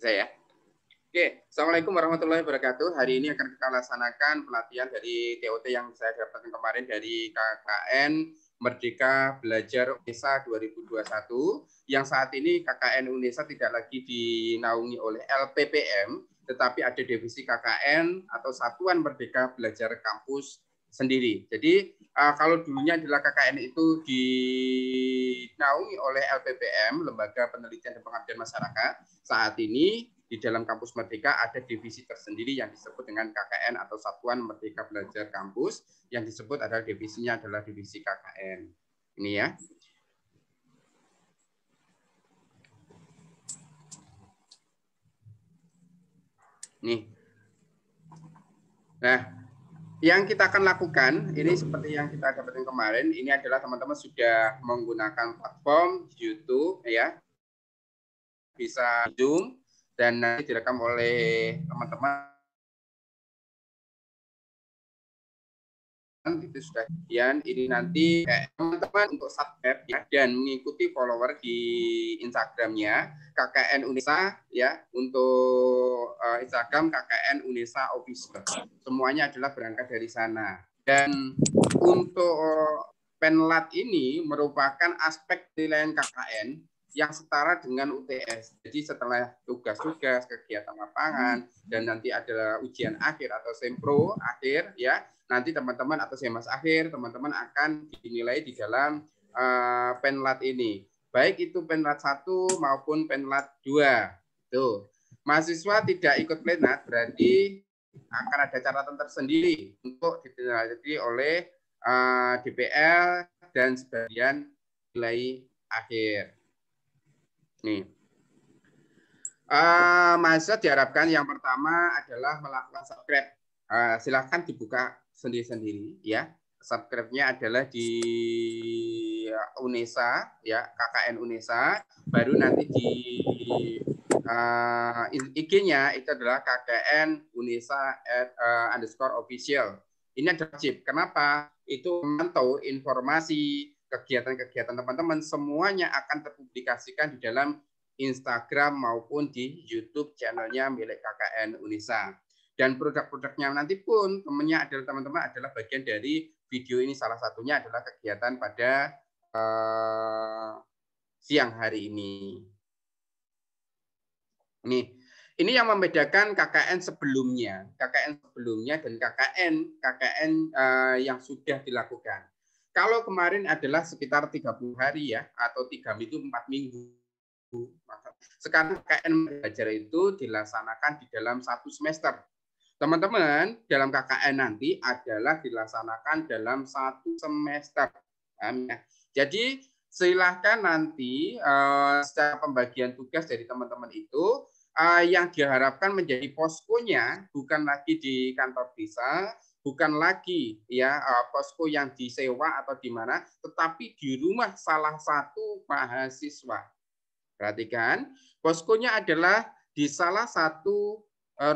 Saya. Oke, Assalamualaikum warahmatullahi wabarakatuh. Hari ini akan kita laksanakan pelatihan dari TOT yang saya dapatkan kemarin dari KKN Merdeka Belajar UNESA 2021, yang saat ini KKN UNESA tidak lagi dinaungi oleh LPPM, tetapi ada divisi KKN atau Satuan Merdeka Belajar Kampus sendiri. Jadi kalau dulunya adalah KKN itu dinaungi oleh LPPM, Lembaga Penelitian dan Pengabdian Masyarakat, saat ini di dalam Kampus Merdeka ada divisi tersendiri yang disebut dengan KKN atau Satuan Merdeka Belajar Kampus, yang disebut adalah divisinya adalah divisi KKN. Ini ya. Nih. Nah, yang kita akan lakukan, ini seperti yang kita dapatkan kemarin, ini adalah teman-teman sudah menggunakan platform YouTube, ya, bisa Zoom, dan nanti direkam oleh teman-teman. Itu sudah kemudian ini nanti teman-teman untuk subscribe ya, dan mengikuti follower di Instagramnya KKN UNESA ya, untuk Instagram KKN UNESA Official. Semuanya adalah berangkat dari sana. Dan untuk penlat ini merupakan aspek penilaian KKN yang setara dengan UTS. Jadi setelah tugas-tugas, kegiatan lapangan, dan nanti ada ujian akhir atau sempro akhir ya, nanti teman-teman atau semas akhir, teman-teman akan dinilai di dalam penlat ini. Baik itu penlat 1 maupun penlat 2. Tuh. Mahasiswa tidak ikut penlat berarti akan ada catatan tersendiri untuk ditindaklanjuti oleh DPL dan sebagian nilai akhir. Nih. Mahasiswa diharapkan yang pertama adalah melakukan subscribe. Silakan dibuka sendiri-sendiri ya. Subscribe-nya adalah di UNESA ya, KKN UNESA, baru nanti di IG-nya itu adalah KKN UNESA _official. Ini adalah wajib. Kenapa? Itu memantau informasi kegiatan-kegiatan teman-teman semuanya akan terpublikasikan di dalam Instagram maupun di YouTube channelnya milik KKN UNESA. Dan produk-produknya nanti pun temannya adalah teman-teman adalah bagian dari video ini, salah satunya adalah kegiatan pada siang hari ini. Ini yang membedakan KKN sebelumnya dan KKN yang sudah dilakukan. Kalau kemarin adalah sekitar 30 hari ya, atau 3 minggu, 4 minggu. Sekarang KKN belajar itu dilaksanakan di dalam 1 semester. Teman-teman, dalam KKN nanti adalah dilaksanakan dalam 1 semester. Jadi silahkan nanti secara pembagian tugas dari teman-teman itu yang diharapkan menjadi poskonya bukan lagi di kantor desa, bukan lagi ya posko yang disewa atau di mana, tetapi di rumah salah satu mahasiswa. Perhatikan, poskonya adalah di salah satu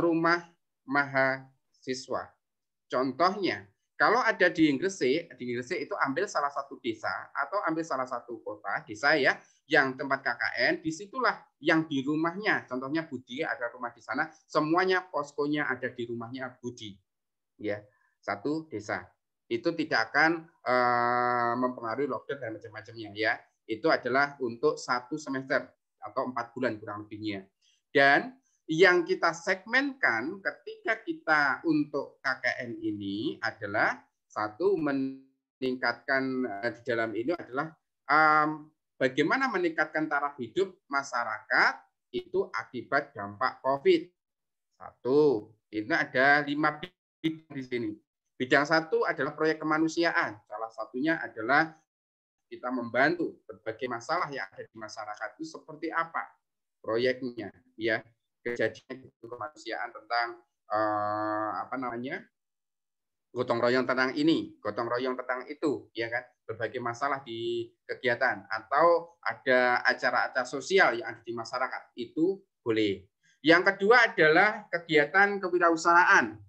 rumah mahasiswa. Contohnya, kalau ada di Gresik itu ambil salah satu desa atau ambil salah satu kota, desa ya, yang tempat KKN, disitulah yang di rumahnya. Contohnya Budi ada rumah di sana, semuanya poskonya ada di rumahnya Budi. Ya, satu desa. Itu tidak akan mempengaruhi lockdown dan macam-macamnya ya. Itu adalah untuk 1 semester atau 4 bulan kurang lebihnya. Dan yang kita segmenkan ketika kita untuk KKN ini adalah satu, meningkatkan di dalam ini adalah bagaimana meningkatkan taraf hidup masyarakat itu akibat dampak COVID. 1, ini ada 5 bidang di sini. Bidang 1 adalah proyek kemanusiaan. Salah satunya adalah kita membantu berbagai masalah yang ada di masyarakat itu seperti apa proyeknya, ya. Kejadian kemanusiaan tentang gotong royong tentang ini, gotong royong tentang itu, ya kan, berbagai masalah di kegiatan atau ada acara-acara sosial yang ada di masyarakat, itu boleh. Yang kedua adalah kegiatan kewirausahaan.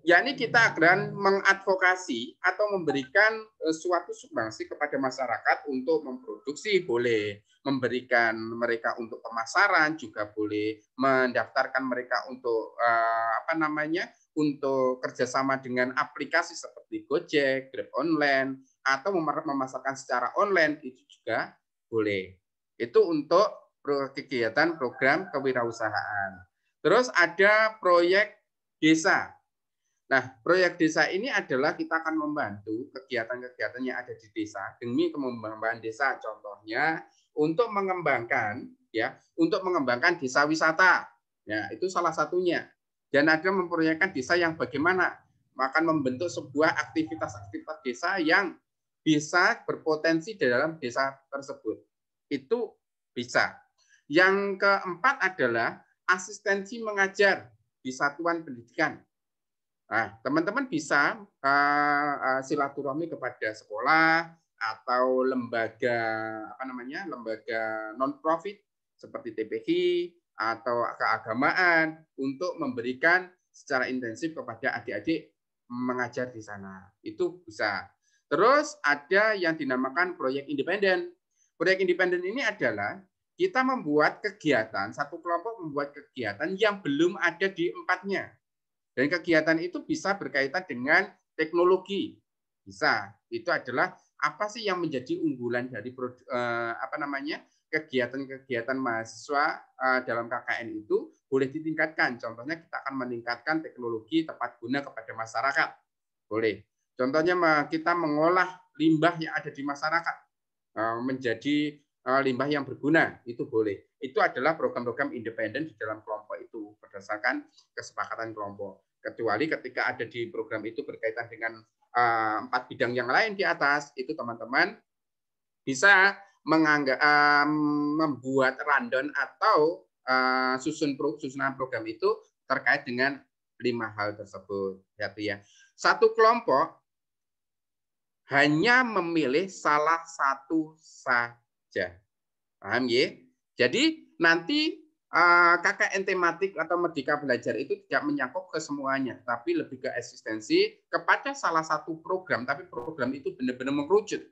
yakni kita akan mengadvokasi atau memberikan suatu sumbangsi kepada masyarakat untuk memproduksi, boleh memberikan mereka untuk pemasaran, juga boleh mendaftarkan mereka untuk untuk kerjasama dengan aplikasi seperti Gojek, Grab online, atau memasarkan secara online, itu juga boleh. Itu untuk kegiatan program kewirausahaan. Terus ada proyek desa. Nah, proyek desa ini adalah kita akan membantu kegiatan-kegiatan yang ada di desa demi pengembangan desa. Contohnya untuk mengembangkan desa wisata. Ya, itu salah satunya. Dan ada memproyekkan desa yang bagaimana akan membentuk sebuah aktivitas-aktivitas desa yang bisa berpotensi di dalam desa tersebut. Itu bisa. Yang keempat adalah asistensi mengajar di satuan pendidikan. Nah, teman-teman bisa silaturahmi kepada sekolah atau lembaga lembaga non-profit seperti TPQ atau keagamaan untuk memberikan secara intensif kepada adik-adik mengajar di sana. Itu bisa. Terus ada yang dinamakan proyek independen. Proyek independen ini adalah kita membuat kegiatan, satu kelompok membuat kegiatan yang belum ada di empatnya. Dan kegiatan itu bisa berkaitan dengan teknologi. Bisa. Itu adalah apa sih yang menjadi unggulan dari kegiatan-kegiatan mahasiswa dalam KKN itu boleh ditingkatkan. Contohnya kita akan meningkatkan teknologi tepat guna kepada masyarakat. Boleh. Contohnya kita mengolah limbah yang ada di masyarakat menjadi limbah yang berguna, itu boleh. Itu adalah program-program independen di dalam kelompok itu berdasarkan kesepakatan kelompok. Kecuali ketika ada di program itu berkaitan dengan 4 bidang yang lain di atas, itu teman-teman bisa membuat rundown atau susunan program itu terkait dengan 5 hal tersebut. Ya. Satu kelompok hanya memilih salah satu saja. Paham ya? Jadi nanti KKN tematik atau Merdeka Belajar itu tidak menyangkut ke semuanya, tapi lebih ke eksistensi kepada salah satu program, tapi program itu benar-benar mengerucut,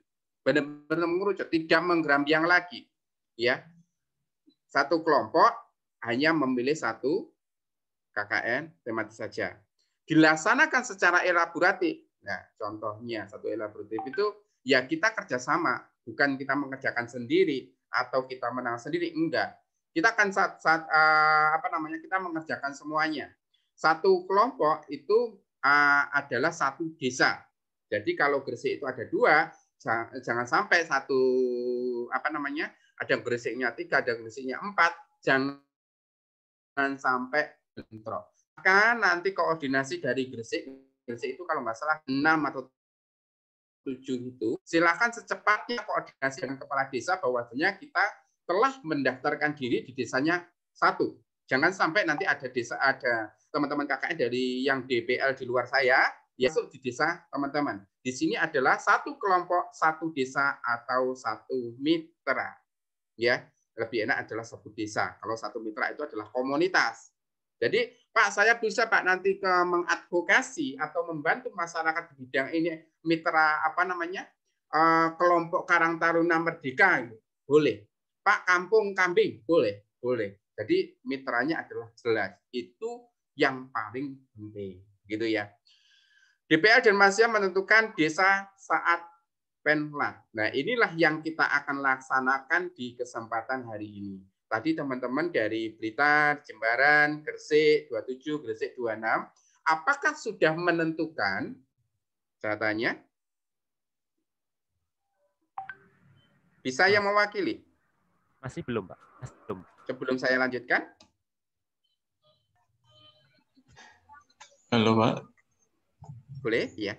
tidak menggerambiang lagi. Ya, satu kelompok hanya memilih satu KKN tematik saja. Dilaksanakan secara elaboratif. Nah, contohnya satu elaboratif itu ya kita kerjasama, bukan kita mengerjakan sendiri atau kita menang sendiri, enggak. Kita akan kita mengerjakan semuanya. Satu kelompok itu adalah satu desa. Jadi kalau Gresik itu ada 2, jangan sampai ada Gresiknya 3, ada Gresiknya 4, jangan sampai bentrok. Maka nanti koordinasi dari Gresik itu kalau nggak salah 6 atau 7 itu, silakan secepatnya koordinasi dengan kepala desa bahwasanya kita telah mendaftarkan diri di desanya 1. Jangan sampai nanti ada teman-teman KKN dari yang DPL di luar saya, masuk di desa teman-teman. Di sini adalah satu kelompok, satu desa atau satu mitra. Ya, lebih enak adalah satu desa. Kalau satu mitra itu adalah komunitas. Jadi, Pak, saya bisa Pak nanti mengadvokasi atau membantu masyarakat di bidang ini mitra kelompok Karang Taruna Merdeka, boleh. Pak, kampung kambing, boleh. Jadi mitranya adalah jelas. Itu yang paling penting, gitu ya. DPL dan Masya menentukan desa saat penlat. Nah, inilah yang kita akan laksanakan di kesempatan hari ini. Tadi teman-teman dari Blitar, Jembaran, Gresik 27, Gresik 26, apakah sudah menentukan? Saya tanya. Bisa yang mewakili? Masih belum, Pak. Masih belum. Sebelum saya lanjutkan. Halo, Pak. Boleh? Ya.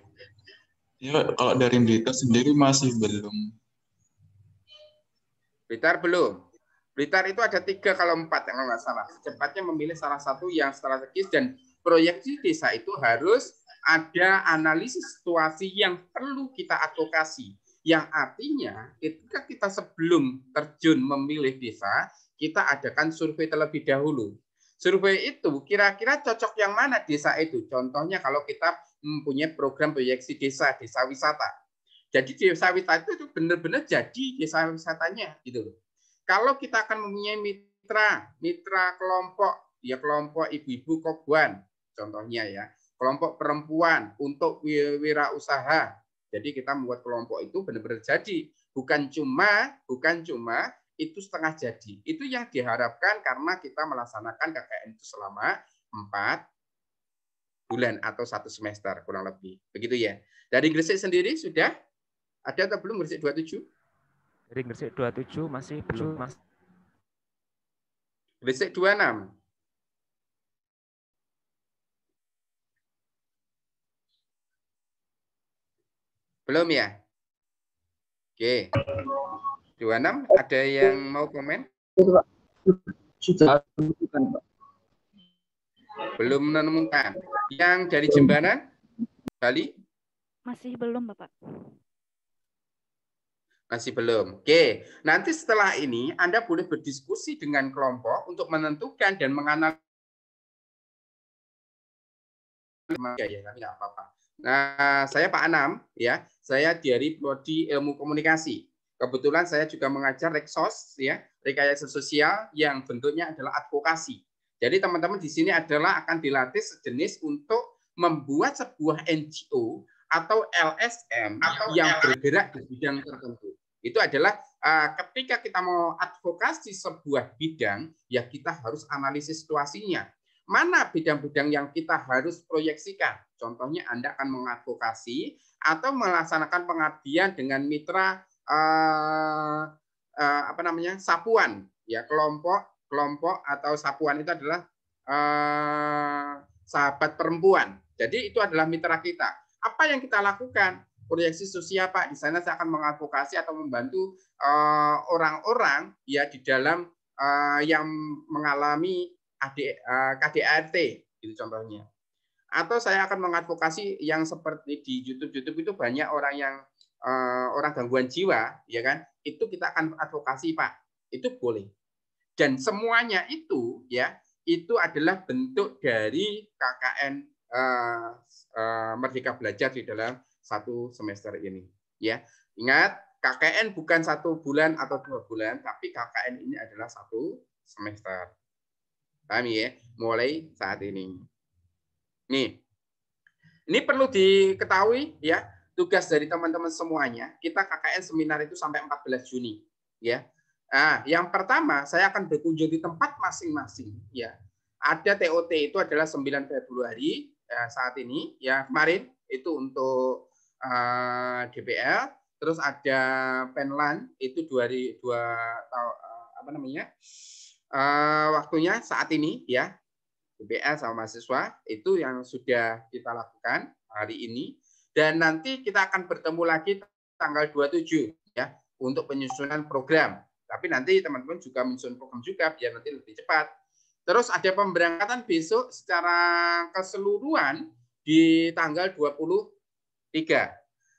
Ya, kalau dari Blitar sendiri masih belum. Blitar belum. Blitar itu ada 3 kalau 4 kalau nggak salah. Secepatnya memilih salah satu yang strategis dan proyeksi desa itu harus ada analisis situasi yang perlu kita advokasi. Yang artinya ketika kita sebelum terjun memilih desa, kita adakan survei terlebih dahulu. Survei itu kira-kira cocok yang mana desa itu? Contohnya kalau kita mempunyai program proyeksi desa, desa wisata. Jadi desa wisata itu benar-benar jadi desa wisatanya gitu loh. Kalau kita akan mempunyai mitra kelompok, ya kelompok ibu-ibu kobuan, contohnya ya, kelompok perempuan untuk wirausaha. Jadi kita membuat kelompok itu benar-benar jadi, bukan cuma itu setengah jadi. Itu yang diharapkan karena kita melaksanakan KKN itu selama 4 bulan atau 1 semester kurang lebih. Begitu ya. Dari Gresik sendiri sudah ada atau belum Gresik 27? Dari Gresik 27 masih belum, Mas. Gresik 26. Belum ya? Oke. 26 ada yang mau komen? Sudah bukan, Pak. Belum menemukan. Yang dari Jembaran? Bali? Masih belum, Bapak. Masih belum. Oke. Nanti setelah ini Anda boleh berdiskusi dengan kelompok untuk menentukan dan menganalisis. Ya, tapi nggak apa-apa. Nah, saya Pak Anam, ya. Saya dari Prodi Ilmu Komunikasi. Kebetulan saya juga mengajar reksos, ya, rekayasa sosial yang bentuknya adalah advokasi. Jadi teman-teman di sini adalah akan dilatih sejenis untuk membuat sebuah NGO atau LSM yang bergerak di bidang tertentu. Itu adalah ketika kita mau advokasi sebuah bidang, ya kita harus analisis situasinya. Mana bidang-bidang yang kita harus proyeksikan? Contohnya Anda akan mengadvokasi atau melaksanakan pengabdian dengan mitra sapuan, ya kelompok atau sapuan itu adalah sahabat perempuan. Jadi itu adalah mitra kita. Apa yang kita lakukan? Proyeksi sosial, Pak. Di sana saya akan mengadvokasi atau membantu orang-orang ya di dalam yang mengalami KDRT, itu contohnya. Atau saya akan mengadvokasi yang seperti di YouTube itu banyak orang yang orang gangguan jiwa, ya kan? Itu kita akan advokasi, Pak. Itu boleh. Dan semuanya itu ya, itu adalah bentuk dari KKN Merdeka Belajar di dalam 1 semester ini. Ya, ingat KKN bukan 1 bulan atau 2 bulan, tapi KKN ini adalah 1 semester. Paham ya? Mulai saat ini. Nih, ini perlu diketahui ya, tugas dari teman-teman semuanya. Kita KKN seminar itu sampai 14 Juni, ya. Nah, yang pertama saya akan berkunjung di tempat masing-masing, ya. Ada TOT itu adalah 9 Februari ya, saat ini, ya kemarin itu untuk DPL, terus ada Penlan itu waktunya saat ini, ya. DPL sama mahasiswa itu yang sudah kita lakukan hari ini, dan nanti kita akan bertemu lagi tanggal 27 ya untuk penyusunan program. Tapi nanti teman-teman juga menyusun program juga biar nanti lebih cepat. Terus ada pemberangkatan besok secara keseluruhan di tanggal 23.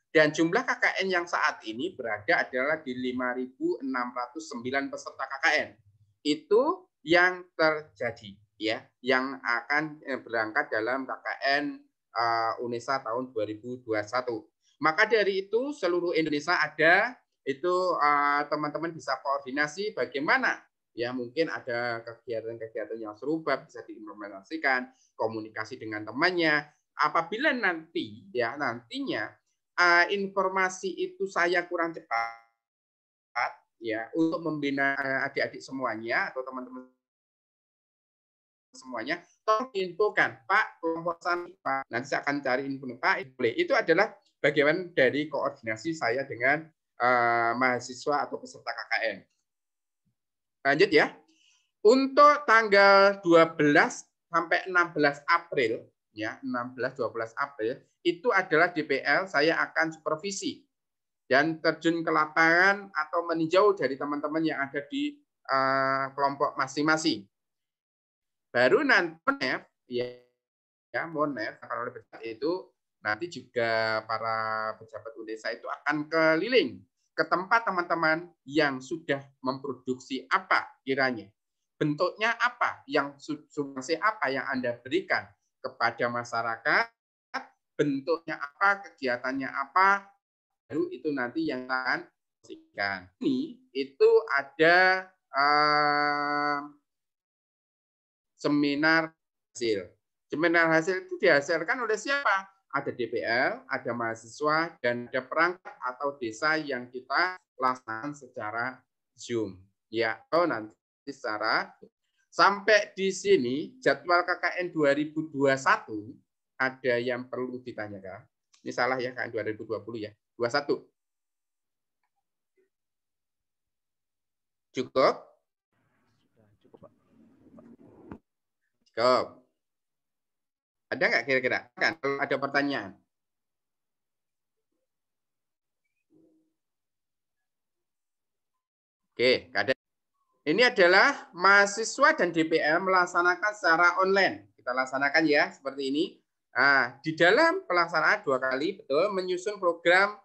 Dan jumlah KKN yang saat ini berada adalah di 5.609 peserta KKN. Itu yang terjadi, ya, yang akan berangkat dalam KKN UNESA tahun 2021. Maka dari itu seluruh Indonesia ada, itu teman-teman bisa koordinasi bagaimana, ya mungkin ada kegiatan-kegiatan yang serupa bisa diimplementasikan, komunikasi dengan temannya. Apabila nanti, ya nantinya informasi itu saya kurang cepat, ya untuk membina adik-adik semuanya atau teman-teman semuanya, tolong infokan, Pak, kelompok sana, Pak. Nanti saya akan cari info, Pak, boleh. Itu adalah bagian dari koordinasi saya dengan mahasiswa atau peserta KKN. Lanjut ya. Untuk tanggal 12 sampai 16 April, ya 16-12 April, itu adalah DPL, saya akan supervisi dan terjun ke lapangan atau meninjau dari teman-teman yang ada di kelompok masing-masing. Baru nanti Monef, ya Monef kalau itu nanti juga para pejabat UNESA itu akan keliling ke tempat teman-teman yang sudah memproduksi apa kiranya. bentuknya apa, yang sumbangsi apa yang Anda berikan kepada masyarakat, bentuknya apa, kegiatannya apa, baru itu nanti yang akan dipromosikan. Ini itu ada seminar hasil. Seminar hasil itu dihasilkan oleh siapa? Ada DPL, ada mahasiswa, dan ada perangkat atau desa yang kita laksanakan secara Zoom. Ya, atau nanti secara sampai di sini jadwal KKN 2021 ada yang perlu ditanyakan. Ini salah ya, KKN 2020 ya. 21. Cukup? Cukup, Pak. Cukup. Ada nggak kira-kira? Kan kalau ada pertanyaan. Oke, ada. Ini adalah mahasiswa dan DPL melaksanakan secara online. Kita laksanakan ya seperti ini. Nah, di dalam pelaksanaan 2 kali betul menyusun program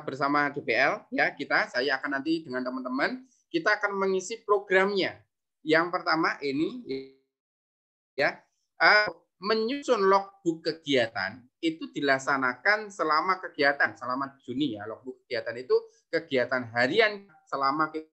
bersama DPL ya saya akan nanti dengan teman-teman kita akan mengisi programnya. Yang pertama ini ya menyusun logbook kegiatan itu dilaksanakan selama kegiatan selama Juni ya. Logbook kegiatan itu kegiatan harian selama kita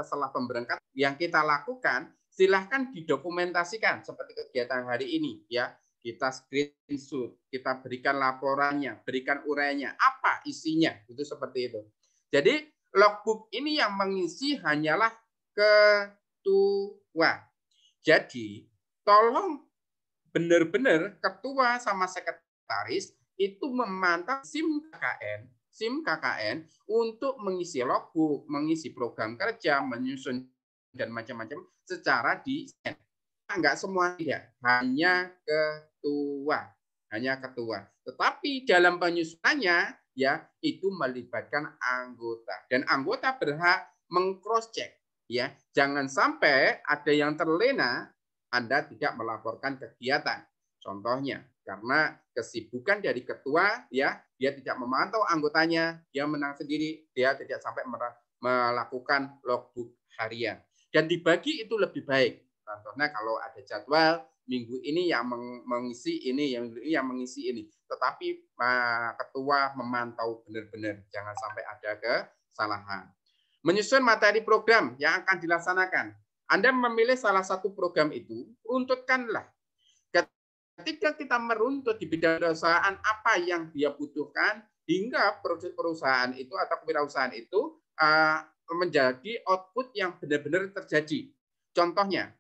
setelah pemberangkatan yang kita lakukan silahkan didokumentasikan seperti kegiatan hari ini ya. Kita screenshot, kita berikan laporannya, berikan uraiannya, apa isinya, itu seperti itu. Jadi logbook ini yang mengisi hanyalah ketua. Jadi tolong benar-benar ketua sama sekretaris itu memantau SIM KKN untuk mengisi logbook, mengisi program kerja, menyusun dan macam-macam secara di enggak semua tidak, hanya ketua. Tetapi dalam penyusunannya ya itu melibatkan anggota dan anggota berhak meng-cross check ya. Jangan sampai ada yang terlena Anda tidak melaporkan kegiatan. Contohnya karena kesibukan dari ketua ya, dia tidak memantau anggotanya, dia menang sendiri, dia tidak sampai melakukan logbook harian. Dan dibagi itu lebih baik. Contohnya kalau ada jadwal minggu ini yang mengisi ini, yang mengisi ini. Tetapi ketua memantau benar-benar, jangan sampai ada kesalahan. Menyusun materi program yang akan dilaksanakan. Anda memilih salah satu program itu, runtutkanlah. Ketika kita meruntut di bidang perusahaan apa yang dia butuhkan, hingga perusahaan itu atau kewirausahaan itu menjadi output yang benar-benar terjadi. Contohnya,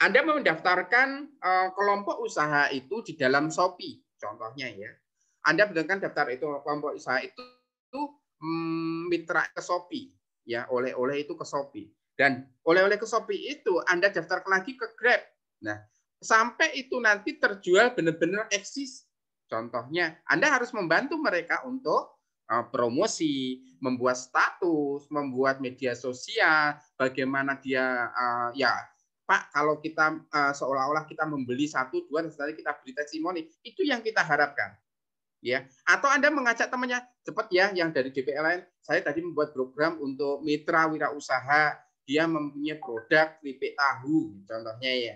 Anda mendaftarkan kelompok usaha itu di dalam Shopee, contohnya ya. Anda berikan daftar itu kelompok usaha itu mitra ke Shopee, ya oleh-oleh itu ke Shopee. Dan oleh-oleh ke Shopee itu Anda daftarkan lagi ke Grab. Nah, sampai itu nanti terjual benar-benar eksis. Contohnya, Anda harus membantu mereka untuk promosi, membuat status, membuat media sosial, bagaimana dia ya Pak, kalau kita seolah-olah kita membeli 1, 2, dan setelah kita beri testimoni, itu yang kita harapkan. Ya, atau Anda mengajak temannya, cepat ya, yang dari DPLN, saya tadi membuat program untuk mitra wirausaha, dia mempunyai produk keripik tahu, contohnya ya.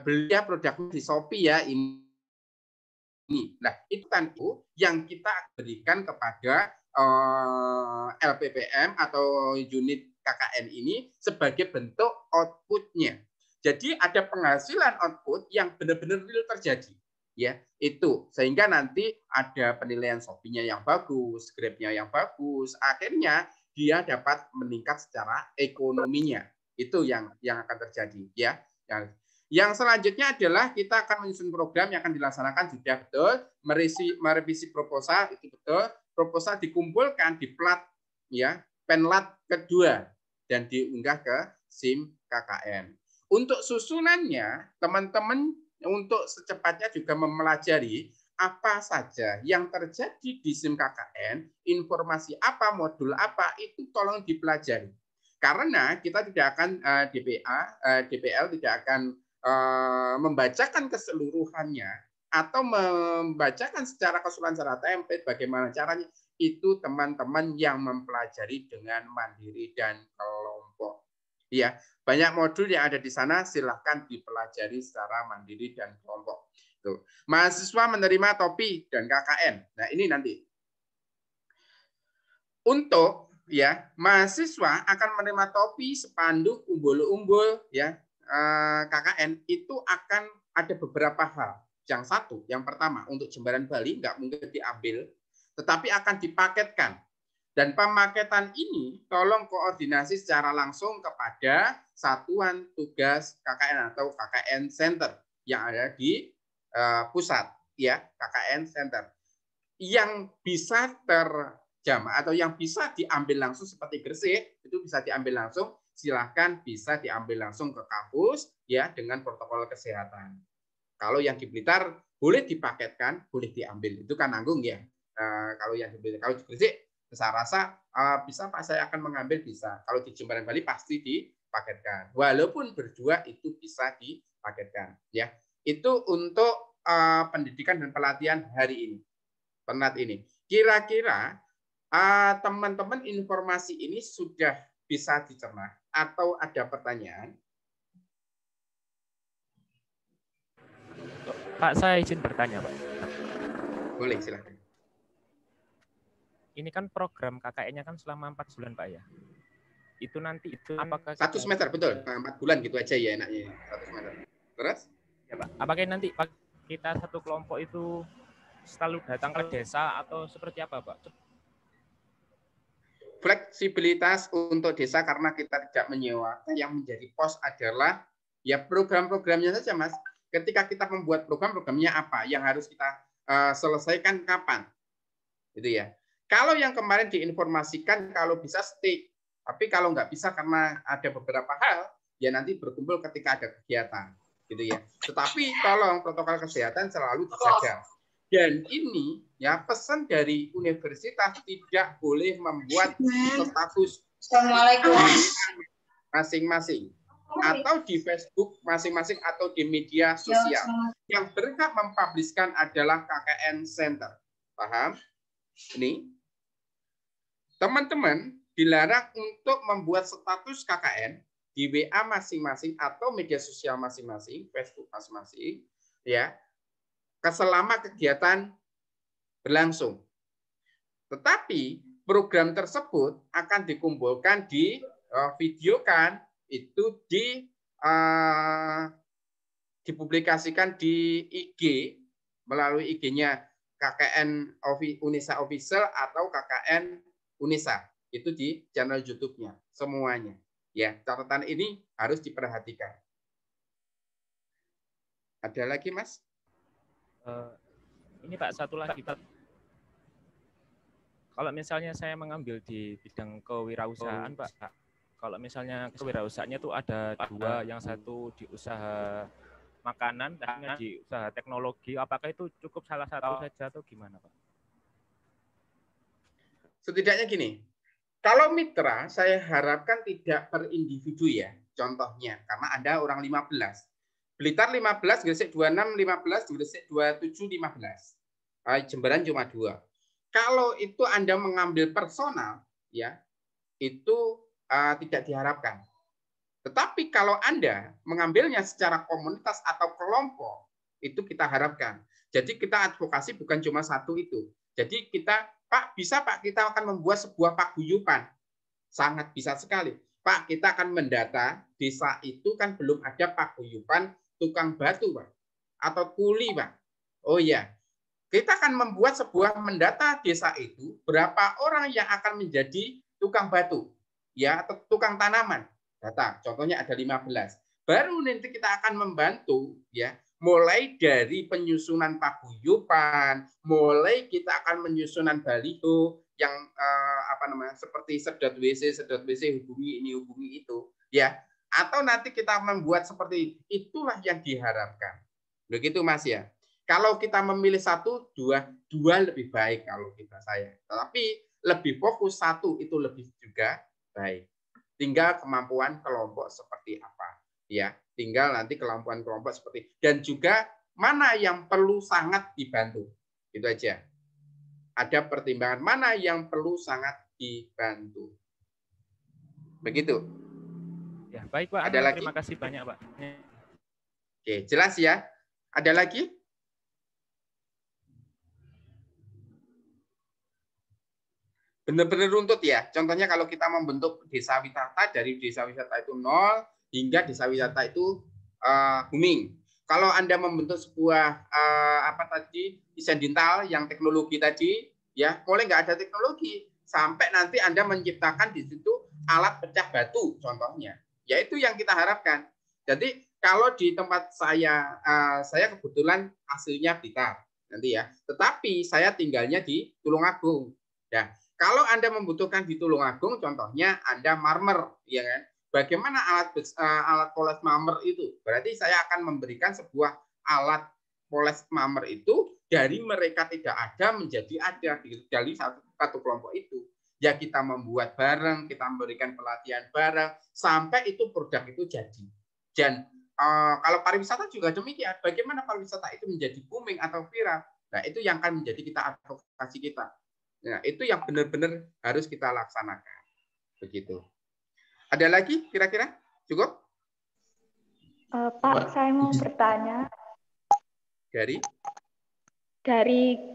Beli ya produknya di Shopee ya ini. Nah, itu kan yang kita berikan kepada LPPM atau unit KKN ini sebagai bentuk outputnya. Jadi ada penghasilan output yang benar-benar real terjadi. Ya, itu sehingga nanti ada penilaian Shopee-nya yang bagus, Grab-nya yang bagus, akhirnya dia dapat meningkat secara ekonominya. Itu yang akan terjadi ya. Yang selanjutnya adalah kita akan menyusun program yang akan dilaksanakan sudah betul, merevisi proposal itu betul, proposal dikumpulkan di plat ya, penlat kedua dan diunggah ke SIM KKN. Untuk susunannya, teman-teman untuk secepatnya juga mempelajari apa saja yang terjadi di SIM KKN, informasi apa, modul apa, itu tolong dipelajari. Karena kita tidak akan DPL tidak akan membacakan keseluruhannya atau membacakan secara keseluruhan secara template bagaimana caranya. itu teman-teman yang mempelajari dengan mandiri dan kelompok. Ya, banyak modul yang ada di sana silahkan dipelajari secara mandiri dan kelompok. Tuh. Mahasiswa menerima topi dan KKN. Nah, ini nanti. Untuk ya, mahasiswa akan menerima topi, spanduk, umbul-umbul ya, KKN itu akan ada beberapa hal. Yang satu, yang pertama untuk Jembaran Bali nggak mungkin diambil, tetapi akan dipaketkan. Dan pemaketan ini tolong koordinasi secara langsung kepada satuan tugas KKN atau KKN Center yang ada di pusat, ya KKN Center. Yang bisa terjamah atau yang bisa diambil langsung seperti Gresik itu bisa diambil langsung. Silahkan bisa diambil langsung ke kampus ya dengan protokol kesehatan. Kalau yang di Blitar boleh dipaketkan, boleh diambil. Itu kan nanggung ya. Kalau yang di Blitar, kalau di Gresik, saya rasa bisa Pak saya akan mengambil bisa. Kalau di Jembaran Bali pasti dipaketkan. Walaupun berdua itu bisa dipaketkan. Ya, itu untuk pendidikan dan pelatihan hari ini. Penat ini. Kira-kira teman-teman informasi ini sudah bisa dicerna atau ada pertanyaan? Pak, saya izin bertanya, Pak. Boleh, silakan. Ini kan program KKN-nya kan selama 4 bulan, Pak ya. Itu nanti apakah 1 semester, betul. 4 bulan gitu aja ya enaknya. 1 semester. Terus? Ya, Pak. Apakah nanti kita satu kelompok itu selalu datang ke desa atau seperti apa, Pak? Fleksibilitas untuk desa karena kita tidak menyewa. Yang menjadi pos adalah ya program-programnya saja, Mas. Ketika kita membuat program-programnya apa yang harus kita selesaikan kapan, gitu ya. Kalau yang kemarin diinformasikan kalau bisa stick, tapi kalau nggak bisa karena ada beberapa hal, ya nanti berkumpul ketika ada kegiatan, gitu ya. Tetapi tolong protokol kesehatan selalu dijaga. Dan ini ya pesan dari universitas tidak boleh membuat status masing-masing atau di Facebook masing-masing atau di media sosial. Yang berhak mempubliskan adalah KKN Center. Paham? Ini teman-teman dilarang untuk membuat status KKN di WA masing-masing atau media sosial masing-masing, Facebook masing-masing, ya, selama kegiatan berlangsung. Tetapi program tersebut akan dikumpulkan videokan itu dipublikasikan di IG melalui IG-nya KKN Unesa Official atau KKN Unesa. Itu di channel YouTube-nya semuanya. Ya, catatan ini harus diperhatikan. Ada lagi, Mas? Ini Pak, satu lagi Pak. Kalau misalnya saya mengambil di bidang kewirausahaan, Pak. Kalau misalnya kewirausahaannya itu ada 2, yang satu di usaha makanan, dan di usaha teknologi. Apakah itu cukup salah satu saja atau gimana, Pak? Setidaknya gini, kalau mitra saya harapkan tidak per individu ya, contohnya, karena ada orang 15. Blitar 15, Gresik 26, 15, Gresik 27, 15. Jembaran cuma 2. Kalau itu Anda mengambil personal, ya itu tidak diharapkan. Tetapi kalau Anda mengambilnya secara komunitas atau kelompok, itu kita harapkan. Jadi kita advokasi bukan cuma satu itu. Jadi kita, Pak, bisa Pak, kita akan membuat sebuah paguyuban. Sangat bisa sekali. Pak, kita akan mendata desa itu kan belum ada paguyuban tukang batu, Pak. Atau kuli, Pak. Oh iya. Kita akan membuat sebuah mendata desa itu, berapa orang yang akan menjadi tukang batu, ya, atau tukang tanaman. Data, contohnya ada 15. Baru nanti kita akan membantu, ya, mulai dari penyusunan paguyuban, mulai kita akan menyusunan baliho yang seperti sedot WC hubungi ini hubungi itu, ya. Atau nanti kita membuat seperti itulah yang diharapkan. Begitu Mas ya. Kalau kita memilih 1, 2 lebih baik kalau saya. Tetapi lebih fokus 1 itu lebih juga baik. Tinggal kemampuan kelompok seperti apa, ya. Tinggal nanti kemampuan kelompok seperti dan juga mana yang perlu sangat dibantu. Itu aja. ada pertimbangan mana yang perlu sangat dibantu. Begitu. Ya, baik Pak. Ada lagi? Terima kasih banyak Pak. Oke, jelas ya. Ada lagi? Benar-benar runtut ya. Contohnya kalau kita membentuk desa wisata, dari desa wisata itu 0 hingga desa wisata itu booming. Kalau Anda membentuk sebuah desain dintal yang teknologi tadi, ya mulai nggak ada teknologi sampai nanti Anda menciptakan di situ alat pecah batu contohnya. Ya itu yang kita harapkan. Jadi kalau di tempat saya kebetulan aslinya Blitar nanti ya, tetapi saya tinggalnya di Tulungagung. Ya, kalau Anda membutuhkan di Tulungagung, contohnya Anda marmer, ya kan? Bagaimana alat poles marmer itu? Berarti saya akan memberikan sebuah alat poles marmer itu dari mereka tidak ada menjadi ada dari satu kelompok itu. Ya kita membuat bareng, kita memberikan pelatihan bareng, sampai itu produk itu jadi. Dan kalau pariwisata juga demikian. Bagaimana pariwisata itu menjadi booming atau viral? Nah itu yang akan menjadi kita advokasi kita. Nah, itu yang benar-benar harus kita laksanakan. Begitu. Ada lagi kira-kira? Cukup? Pak, saya mau bertanya. Dari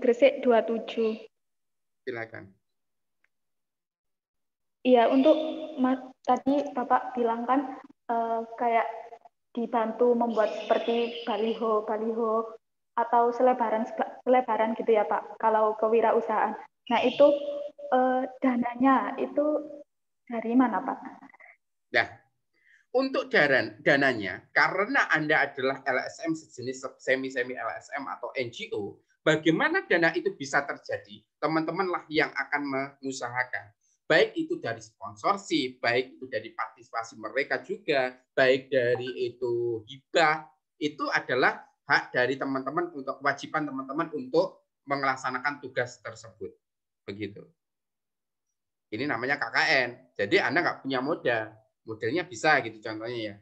Gresik 27. Silakan. Iya, untuk tadi Bapak bilang kan kayak dibantu membuat seperti baliho atau selebaran gitu ya Pak, kalau kewirausahaan. Nah itu dananya itu dari mana Pak? Nah, untuk dananya, karena Anda adalah LSM sejenis semi-semi LSM atau NGO, bagaimana dana itu bisa terjadi? Teman-temanlah yang akan mengusahakan. Baik itu dari sponsorship, baik itu dari partisipasi mereka juga, baik dari itu hibah, itu adalah hak dari teman-teman untuk kewajiban teman-teman untuk melaksanakan tugas tersebut. Begitu. Ini namanya KKN. Jadi Anda nggak punya modal. Modelnya bisa gitu contohnya ya.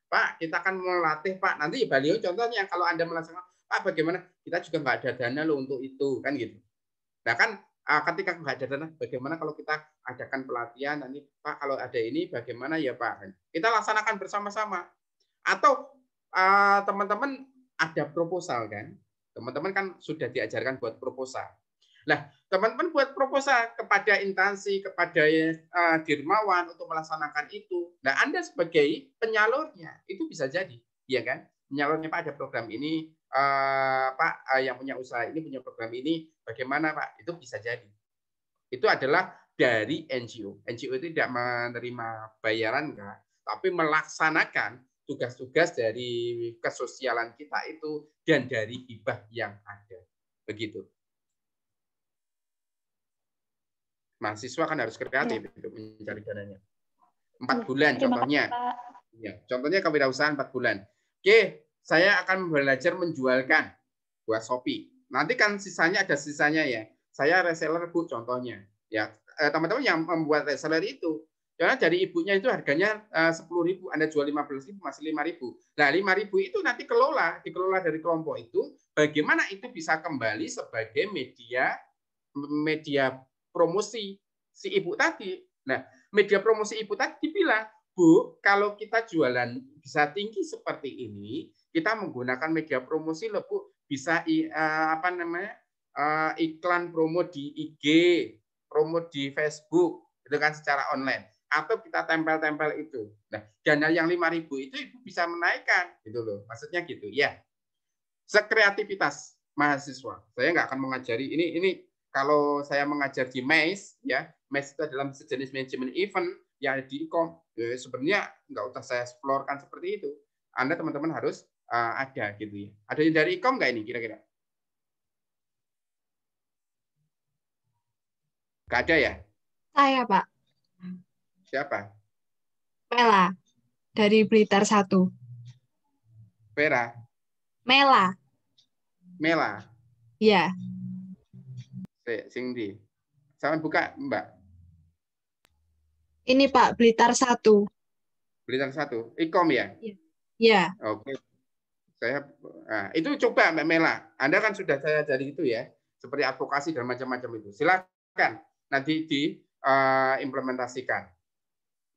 Pak, kita akan melatih Pak. Nanti baliho contohnya kalau Anda melaksanakan, Pak bagaimana? Kita juga nggak ada dana loh untuk itu. Kan gitu. Nah kan ketika nggak ada dana, bagaimana kalau kita adakan pelatihan nanti Pak kalau ada ini bagaimana ya Pak? Kita laksanakan bersama-sama. Atau teman-teman ada proposal kan? Teman-teman kan sudah diajarkan buat proposal. Nah, teman-teman buat proposal kepada instansi, kepada dirmawan untuk melaksanakan itu. Nah, Anda sebagai penyalurnya itu bisa jadi, ya kan? Penyalurnya Pak ada program ini, Pak yang punya usaha ini punya program ini, bagaimana Pak? Itu bisa jadi. Itu adalah dari NGO. NGO itu tidak menerima bayaran enggak, tapi melaksanakan tugas-tugas dari kesosialan kita itu dan dari hibah yang ada. Begitu. Mahasiswa kan harus kreatif untuk mencari dananya. 4 bulan contohnya. Ya, contohnya kewirausahaan 4 bulan. Oke, saya akan belajar menjualkan buat Shopee. Nanti kan sisanya ada sisanya ya. Saya reseller Bu contohnya. Ya, teman-teman yang membuat reseller itu, karena dari ibunya itu harganya 10.000, Anda jual 15.000 masih 5.000. Nah, 5.000 itu nanti dikelola dari kelompok itu, bagaimana itu bisa kembali sebagai media promosi si ibu tadi. Nah, media promosi ibu tadi bilang, Bu, kalau kita jualan bisa tinggi seperti ini, kita menggunakan media promosi loh, Bu. Bisa iklan promo di IG, promo di Facebook, itu kan secara online. Atau kita tempel-tempel itu. Nah, dana yang 5.000 itu ibu bisa menaikkan, gitu loh. Maksudnya gitu, ya. Sekreativitas mahasiswa. Saya nggak akan mengajari ini kalau saya mengajar di MES, ya, MES itu adalah sejenis manajemen event yang ada di IKOM. Ya, sebenarnya nggak usah saya eksplorkan seperti itu. Anda teman-teman harus ada gitu ya. Ada yang dari IKOM nggak ini kira-kira? Nggak ada ya? Saya, Pak. Siapa? Mela, dari Blitar 1. Vera? Mela. Mela? Iya. Singdi. Sama buka, Mbak. Ini Pak, Blitar 1. Blitar 1. IKOM ya? Iya. Oke. Itu coba Mbak Mela. Anda kan sudah saya dari itu ya. seperti advokasi dan macam-macam itu. Silakan nanti diimplementasikan.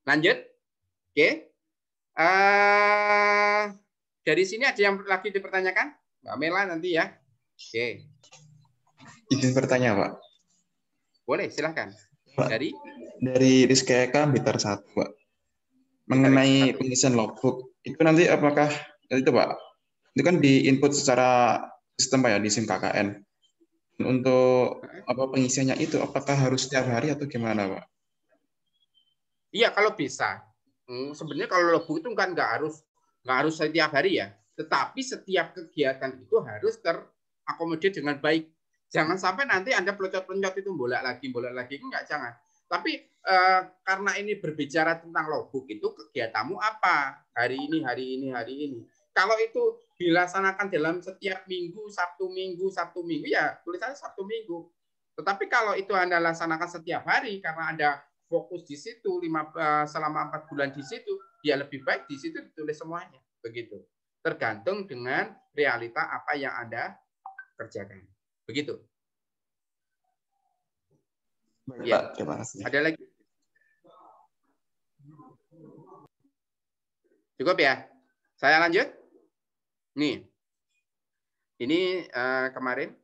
Lanjut. Oke. Dari sini ada yang lagi dipertanyakan? Mbak Mela nanti ya. Oke. Izin bertanya, Pak. Boleh, silakan. Pak, Dari Rizky Eka, Blitar 1, Pak. Mengenai pengisian logbook, itu nanti apakah itu, Pak? Itu kan di-input secara sistem, Pak, ya, di SIM KKN. Untuk pengisiannya itu, apakah harus setiap hari atau gimana, Pak? Iya, kalau bisa. Sebenarnya kalau logbook itu kan nggak harus setiap hari ya. Tetapi setiap kegiatan itu harus terakomodir dengan baik. Jangan sampai nanti Anda pelocot-pelocot itu bolak lagi, enggak, jangan. Tapi karena ini berbicara tentang logbook itu kegiatanmu apa? Hari ini. Kalau itu dilaksanakan dalam setiap minggu, Sabtu Minggu, ya tulisannya Sabtu Minggu. Tetapi kalau itu Anda laksanakan setiap hari karena Anda fokus di situ selama 4 bulan di situ, ya lebih baik di situ ditulis semuanya. Begitu. Tergantung dengan realita apa yang Anda kerjakan. Begitu. Baik, Ya. Pak, terima kasih. Ada lagi? Cukup ya? Saya lanjut. Nih. Ini kemarin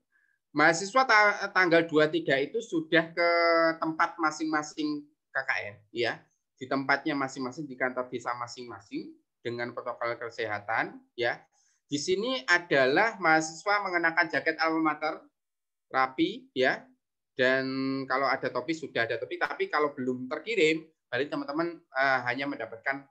mahasiswa tanggal 23 itu sudah ke tempat masing-masing KKN, ya. Di tempatnya masing-masing, di kantor desa masing-masing dengan protokol kesehatan, ya. Di sini adalah mahasiswa mengenakan jaket alma mater rapi, ya. Dan kalau ada topi sudah ada topi, tapi kalau belum terkirim, berarti teman-teman hanya mendapatkan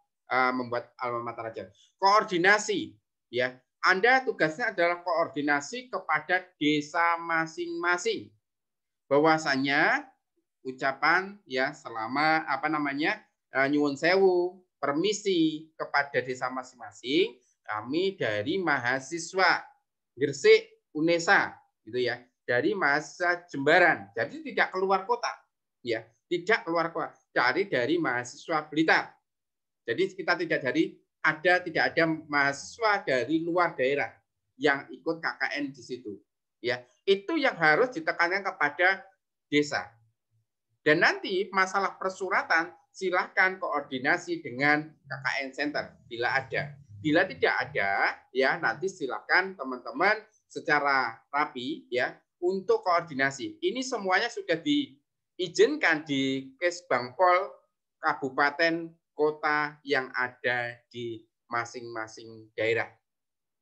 membuat alma mater aja. Koordinasi, ya. Anda tugasnya adalah koordinasi kepada desa masing-masing. Bahwasanya ucapan ya selama nyuwun sewu, permisi kepada desa masing-masing, kami dari mahasiswa Gresik UNESA gitu ya, dari mahasiswa Jembaran. Jadi tidak keluar kota. Ya, tidak keluar kota. Dari mahasiswa Blitar. Jadi kita tidak ada mahasiswa dari luar daerah yang ikut KKN di situ. Ya, itu yang harus ditekankan kepada desa. Dan nanti masalah persuratan silahkan koordinasi dengan KKN Center bila ada. Bila tidak ada, ya nanti silahkan teman-teman secara rapi ya untuk koordinasi. Ini semuanya sudah diizinkan di Kesbangpol kabupaten kota yang ada di masing-masing daerah.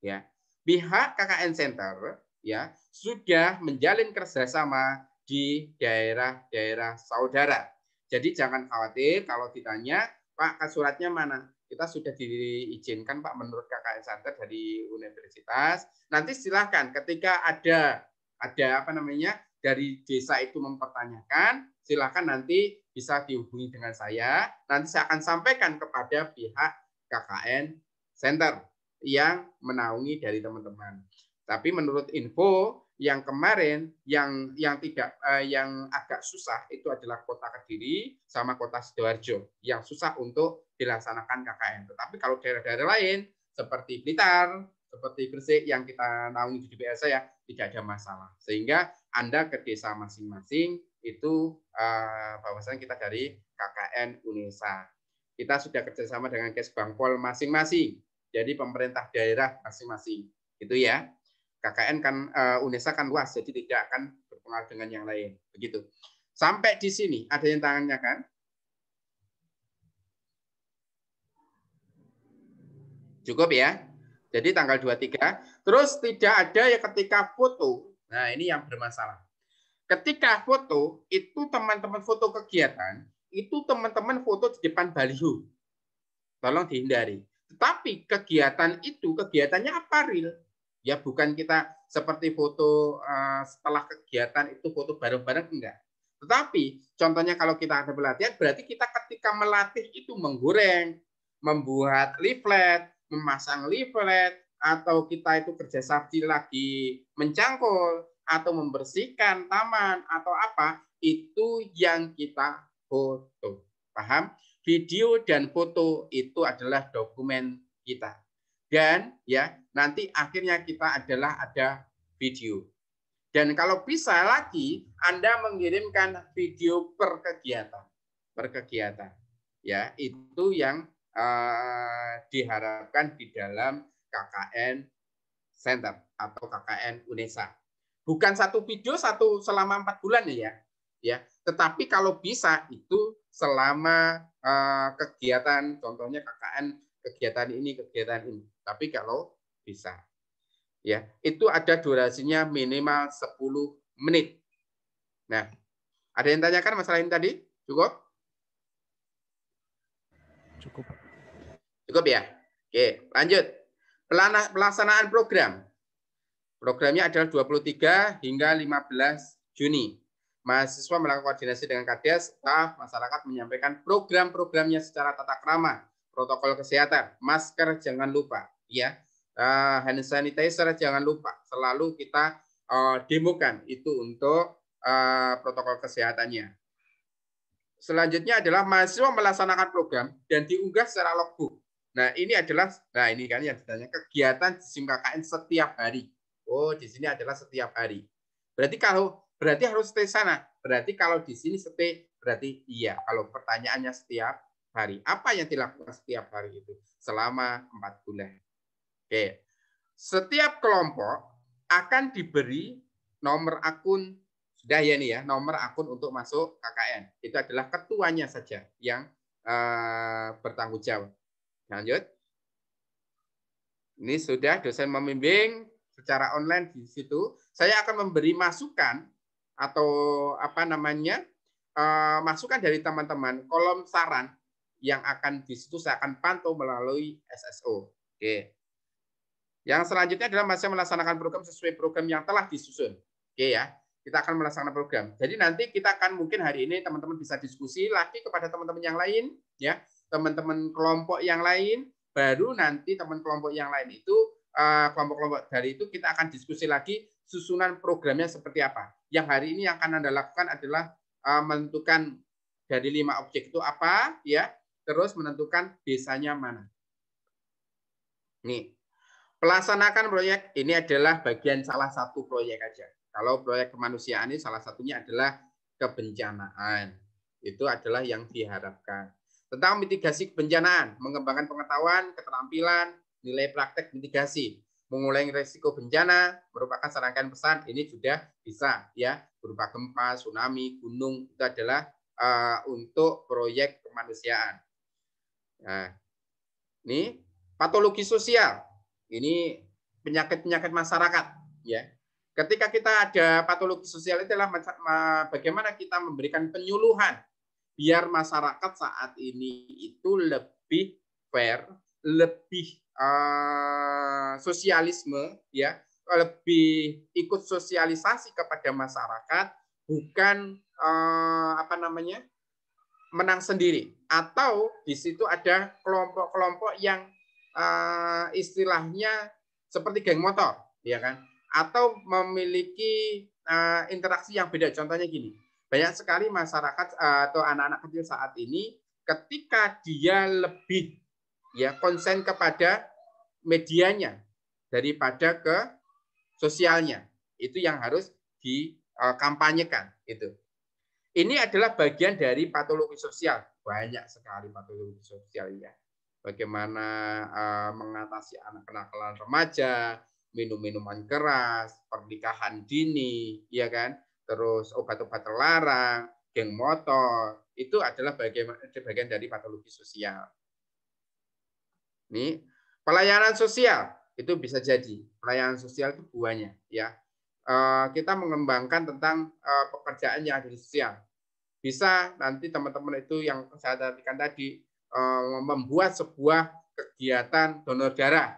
Ya, pihak KKN Center ya sudah menjalin kerjasama di daerah-daerah saudara. Jadi jangan khawatir kalau ditanya, Pak, suratnya mana? Kita sudah diizinkan, Pak, menurut KKN Center dari universitas. Nanti silahkan ketika ada dari desa itu mempertanyakan, silahkan nanti bisa dihubungi dengan saya. Nanti saya akan sampaikan kepada pihak KKN Center yang menaungi dari teman-teman. Tapi menurut info yang kemarin yang agak susah itu adalah Kota Kediri sama Kota Sidoarjo yang susah untuk dilaksanakan KKN. Tetapi kalau daerah-daerah lain seperti Blitar, seperti Gresik yang kita naungi di DPR saya tidak ada masalah. Sehingga Anda ke desa masing-masing itu bahwasanya kita dari KKN UNESA. Kita sudah kerjasama dengan Kesbangpol masing-masing. Jadi pemerintah daerah masing-masing. Itu ya. KKN kan UNESA kan luas, jadi tidak akan berpengaruh dengan yang lain. Begitu. Sampai di sini ada yang tanyakan? Cukup ya. Jadi tanggal 23. Terus tidak ada ya ketika foto. Nah, ini yang bermasalah. Ketika foto, itu teman-teman foto kegiatan, itu teman-teman foto di depan baliho. Tolong dihindari. Tetapi kegiatan itu, kegiatannya apa real? Ya bukan kita seperti foto setelah kegiatan itu foto bareng-bareng, enggak. Tetapi contohnya kalau kita ada pelatihan, berarti kita ketika melatih itu menggoreng, membuat leaflet, memasang leaflet, atau kita itu kerja sakti lagi mencangkul, atau membersihkan taman, atau apa, itu yang kita foto. Paham? Video dan foto itu adalah dokumen kita. Dan ya nanti akhirnya kita adalah ada video. Dan kalau bisa lagi, Anda mengirimkan video per kegiatan. Ya, itu yang diharapkan di dalam KKN Center atau KKN UNESA. Bukan satu video selama 4 bulan ya. Tetapi kalau bisa itu selama kegiatan, contohnya KKN kegiatan ini. Tapi kalau bisa. Ya, itu ada durasinya minimal 10 menit. Nah, ada yang tanyakan masalah ini tadi? Cukup? Cukup ya? Oke, lanjut. Pelaksanaan program. Programnya adalah 23 hingga 15 Juni. Mahasiswa melakukan koordinasi dengan Kades, staf, masyarakat menyampaikan program-programnya secara tata krama, protokol kesehatan, masker jangan lupa, ya. Hand sanitizer jangan lupa, selalu kita demokan itu untuk protokol kesehatannya. Selanjutnya adalah mahasiswa melaksanakan program dan diunggah secara logbook. Nah, ini kan yang ditanya kegiatan di SIM KKN setiap hari. Oh, di sini adalah setiap hari. Berarti harus stay sana. Berarti kalau di sini stay, berarti iya. Kalau pertanyaannya setiap hari. Apa yang dilakukan setiap hari itu? Selama 4 bulan. Oke. Setiap kelompok akan diberi nomor akun, sudah ya nih ya, nomor akun untuk masuk KKN. Itu adalah ketuanya saja yang bertanggung jawab. Lanjut. Ini sudah dosen membimbing secara online di situ. Saya akan memberi masukan atau masukan dari teman-teman, kolom saran yang akan di situ saya akan pantau melalui SSO. Oke. Yang selanjutnya adalah masih melaksanakan program sesuai program yang telah disusun. Oke ya, kita akan melaksanakan program. Jadi nanti kita akan mungkin hari ini teman-teman bisa diskusi lagi kepada teman-teman yang lain, ya, teman-teman kelompok yang lain. Baru nanti teman kelompok yang lain itu kelompok-kelompok dari itu kita akan diskusi lagi susunan programnya seperti apa. Yang hari ini yang akan Anda lakukan adalah menentukan dari 5 objek itu apa, ya, terus menentukan desanya mana. Nih. Pelaksanakan proyek ini adalah bagian salah satu proyek aja. Kalau proyek kemanusiaan ini salah satunya adalah kebencanaan. Itu adalah yang diharapkan. Tentang mitigasi kebencanaan, mengembangkan pengetahuan, keterampilan, nilai praktek mitigasi, mengurangi risiko bencana merupakan serangkaian pesan. Ini sudah bisa ya, berupa gempa, tsunami, gunung, itu adalah untuk proyek kemanusiaan. Nah, ini patologi sosial. Ini penyakit-penyakit masyarakat, ya. Ketika kita ada patologi sosial itu adalah bagaimana kita memberikan penyuluhan biar masyarakat saat ini itu lebih fair, lebih sosialisme, ya, lebih ikut sosialisasi kepada masyarakat, bukan menang sendiri, atau di situ ada kelompok-kelompok yang istilahnya seperti geng motor, ya kan? Atau memiliki interaksi yang beda. Contohnya gini, banyak sekali masyarakat atau anak-anak kecil saat ini ketika dia lebih ya konsen kepada medianya daripada ke sosialnya, itu yang harus dikampanyekan. Itu. Ini adalah bagian dari patologi sosial. Banyak sekali patologi sosial ya. Bagaimana mengatasi anak kenakalan remaja, minum minuman keras, pernikahan dini, ya kan? Terus obat-obat terlarang, geng motor, itu adalah bagian dari patologi sosial. Ini pelayanan sosial itu bisa jadi pelayanan sosial itu buahnya, ya. Kita mengembangkan tentang pekerjaan yang ada di sosial. Bisa nanti teman-teman itu yang saya tadikan tadi membuat sebuah kegiatan donor darah.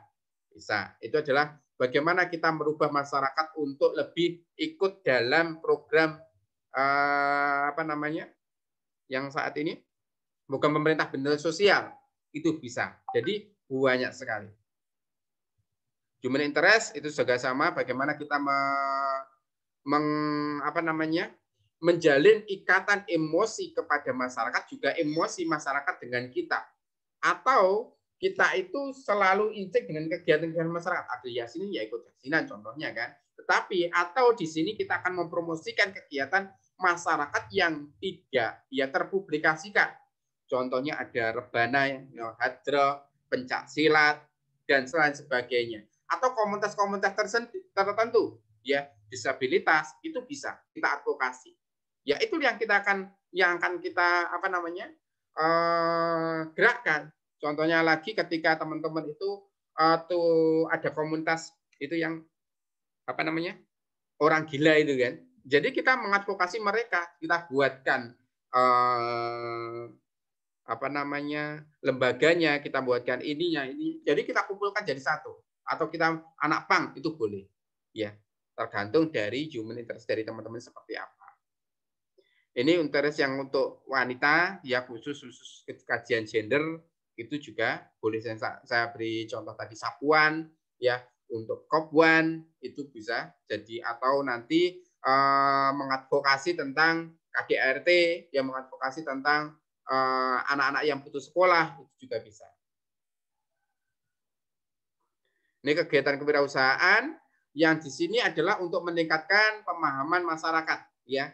Bisa. Itu adalah bagaimana kita merubah masyarakat untuk lebih ikut dalam program yang saat ini bukan pemerintah benar sosial. Itu bisa. Jadi banyak sekali. Human interest itu juga sama bagaimana kita menjalin ikatan emosi kepada masyarakat, juga emosi masyarakat dengan kita. Atau kita itu selalu intik dengan kegiatan-kegiatan masyarakat. Ada yasinan, ya ikut yasinan contohnya kan. Tetapi atau di sini kita akan mempromosikan kegiatan masyarakat yang tidak ya terpublikasikan. Contohnya ada rebana, hadroh, pencak silat, dan selain sebagainya. Atau komunitas-komunitas tertentu, ya disabilitas itu bisa kita advokasi. Ya itu yang akan kita gerakkan. Contohnya lagi ketika teman-teman itu tuh ada komunitas itu yang orang gila itu kan. Jadi kita mengadvokasi mereka, kita buatkan lembaganya, kita buatkan ini. Jadi kita kumpulkan jadi satu. Atau kita anak pang itu boleh. Ya, tergantung dari human interest dari teman-teman seperti apa. Ini interest yang untuk wanita, ya khusus kajian gender itu juga boleh saya beri contoh tadi sapuan, ya untuk kopwan itu bisa jadi, atau nanti mengadvokasi tentang KDRT, yang mengadvokasi tentang anak-anak yang putus sekolah itu juga bisa. Ini kegiatan kewirausahaan yang di sini adalah untuk meningkatkan pemahaman masyarakat, ya,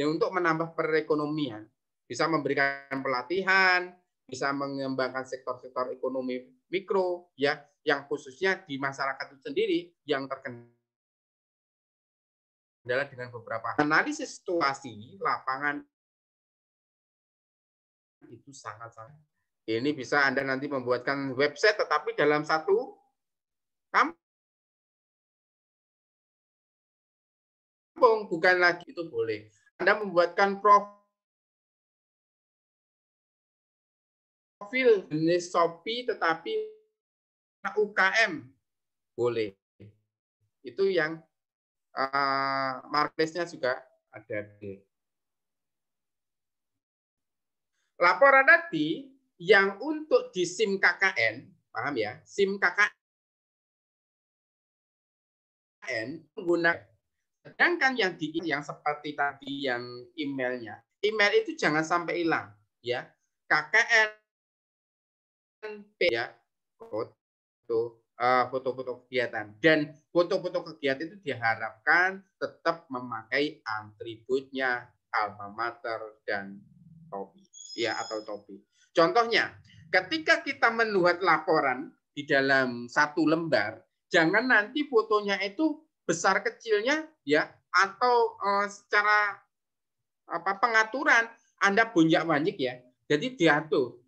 untuk menambah perekonomian, bisa memberikan pelatihan, bisa mengembangkan sektor-sektor ekonomi mikro, ya, yang khususnya di masyarakat itu sendiri yang terkendala dengan beberapa analisis situasi lapangan itu sangat-sangat. Ini bisa Anda nanti membuatkan website, tetapi dalam satu kampung, bukan lagi itu boleh. Anda membuatkan profil jenis Shopee tetapi UKM boleh. Itu yang marketplace-nya juga ada. Laporan tadi yang untuk di SIM KKN, paham ya? SIM KKN menggunakan, sedangkan yang seperti tadi yang emailnya, email itu jangan sampai hilang, ya. KKN, ya, foto-foto kegiatan, dan foto-foto kegiatan itu diharapkan tetap memakai atributnya alma mater dan topi, ya, atau topi. Contohnya, ketika kita membuat laporan di dalam satu lembar, jangan nanti fotonya itu besar kecilnya, ya, atau secara pengaturan Anda bonjak-banjik, ya. Jadi diatur.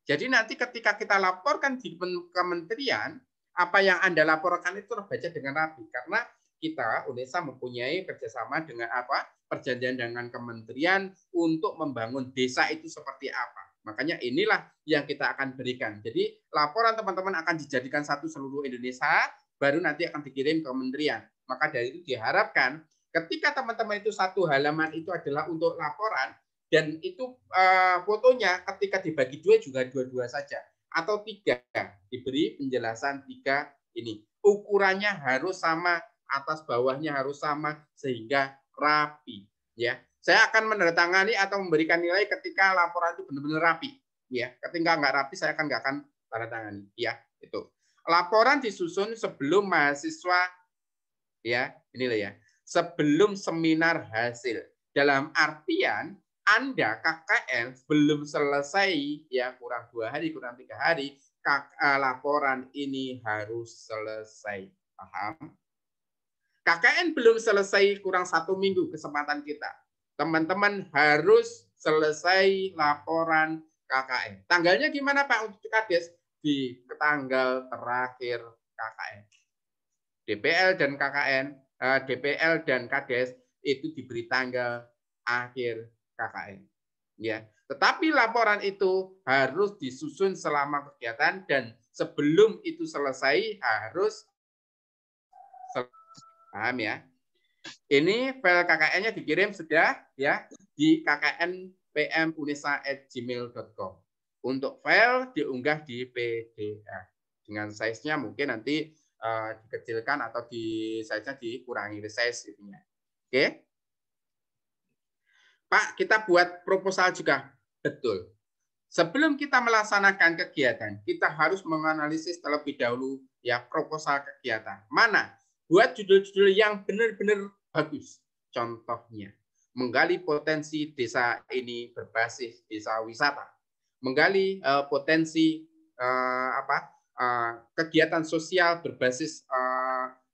Jadi nanti ketika kita laporkan di kementerian, apa yang Anda laporkan itu terbaca dengan rapi, karena kita UNESA mempunyai kerjasama dengan perjanjian dengan kementerian untuk membangun desa itu seperti apa. Makanya inilah yang kita akan berikan. Jadi laporan teman-teman akan dijadikan satu seluruh Indonesia, baru nanti akan dikirim ke kementerian. Maka dari itu diharapkan ketika teman-teman itu satu halaman itu adalah untuk laporan, dan itu fotonya ketika dibagi dua juga dua-dua saja, atau 3, diberi penjelasan 3 ini. Ukurannya harus sama, atas bawahnya harus sama, sehingga rapi, ya. Saya akan menandatangani atau memberikan nilai ketika laporan itu benar-benar rapi, ya. Ketika nggak rapi saya nggak akan tandatangani, ya. Itu laporan disusun sebelum mahasiswa, ya, inilah ya, sebelum seminar hasil, dalam artian Anda KKN belum selesai, ya, kurang 2 hari, kurang 3 hari, laporan ini harus selesai. Paham? KKN belum selesai, kurang 1 minggu kesempatan kita. Teman-teman harus selesai laporan KKN. Tanggalnya gimana Pak untuk Kades? Di tanggal terakhir KKN. DPL dan KKN, DPL dan Kades itu diberi tanggal akhir KKN. Ya, tetapi laporan itu harus disusun selama kegiatan, dan sebelum itu selesai harus paham, ya. Ini file KKN-nya dikirim sudah, ya, di kknpmunesa@gmail.com. Untuk file diunggah di PDF dengan size-nya mungkin nanti dikecilkan atau di size-nya dikurangi size itunya. Oke. Pak, kita buat proposal juga. Betul. Sebelum kita melaksanakan kegiatan, kita harus menganalisis terlebih dahulu, ya, proposal kegiatan. Mana buat judul-judul yang benar-benar bagus. Contohnya, menggali potensi desa ini berbasis desa wisata, menggali potensi kegiatan sosial berbasis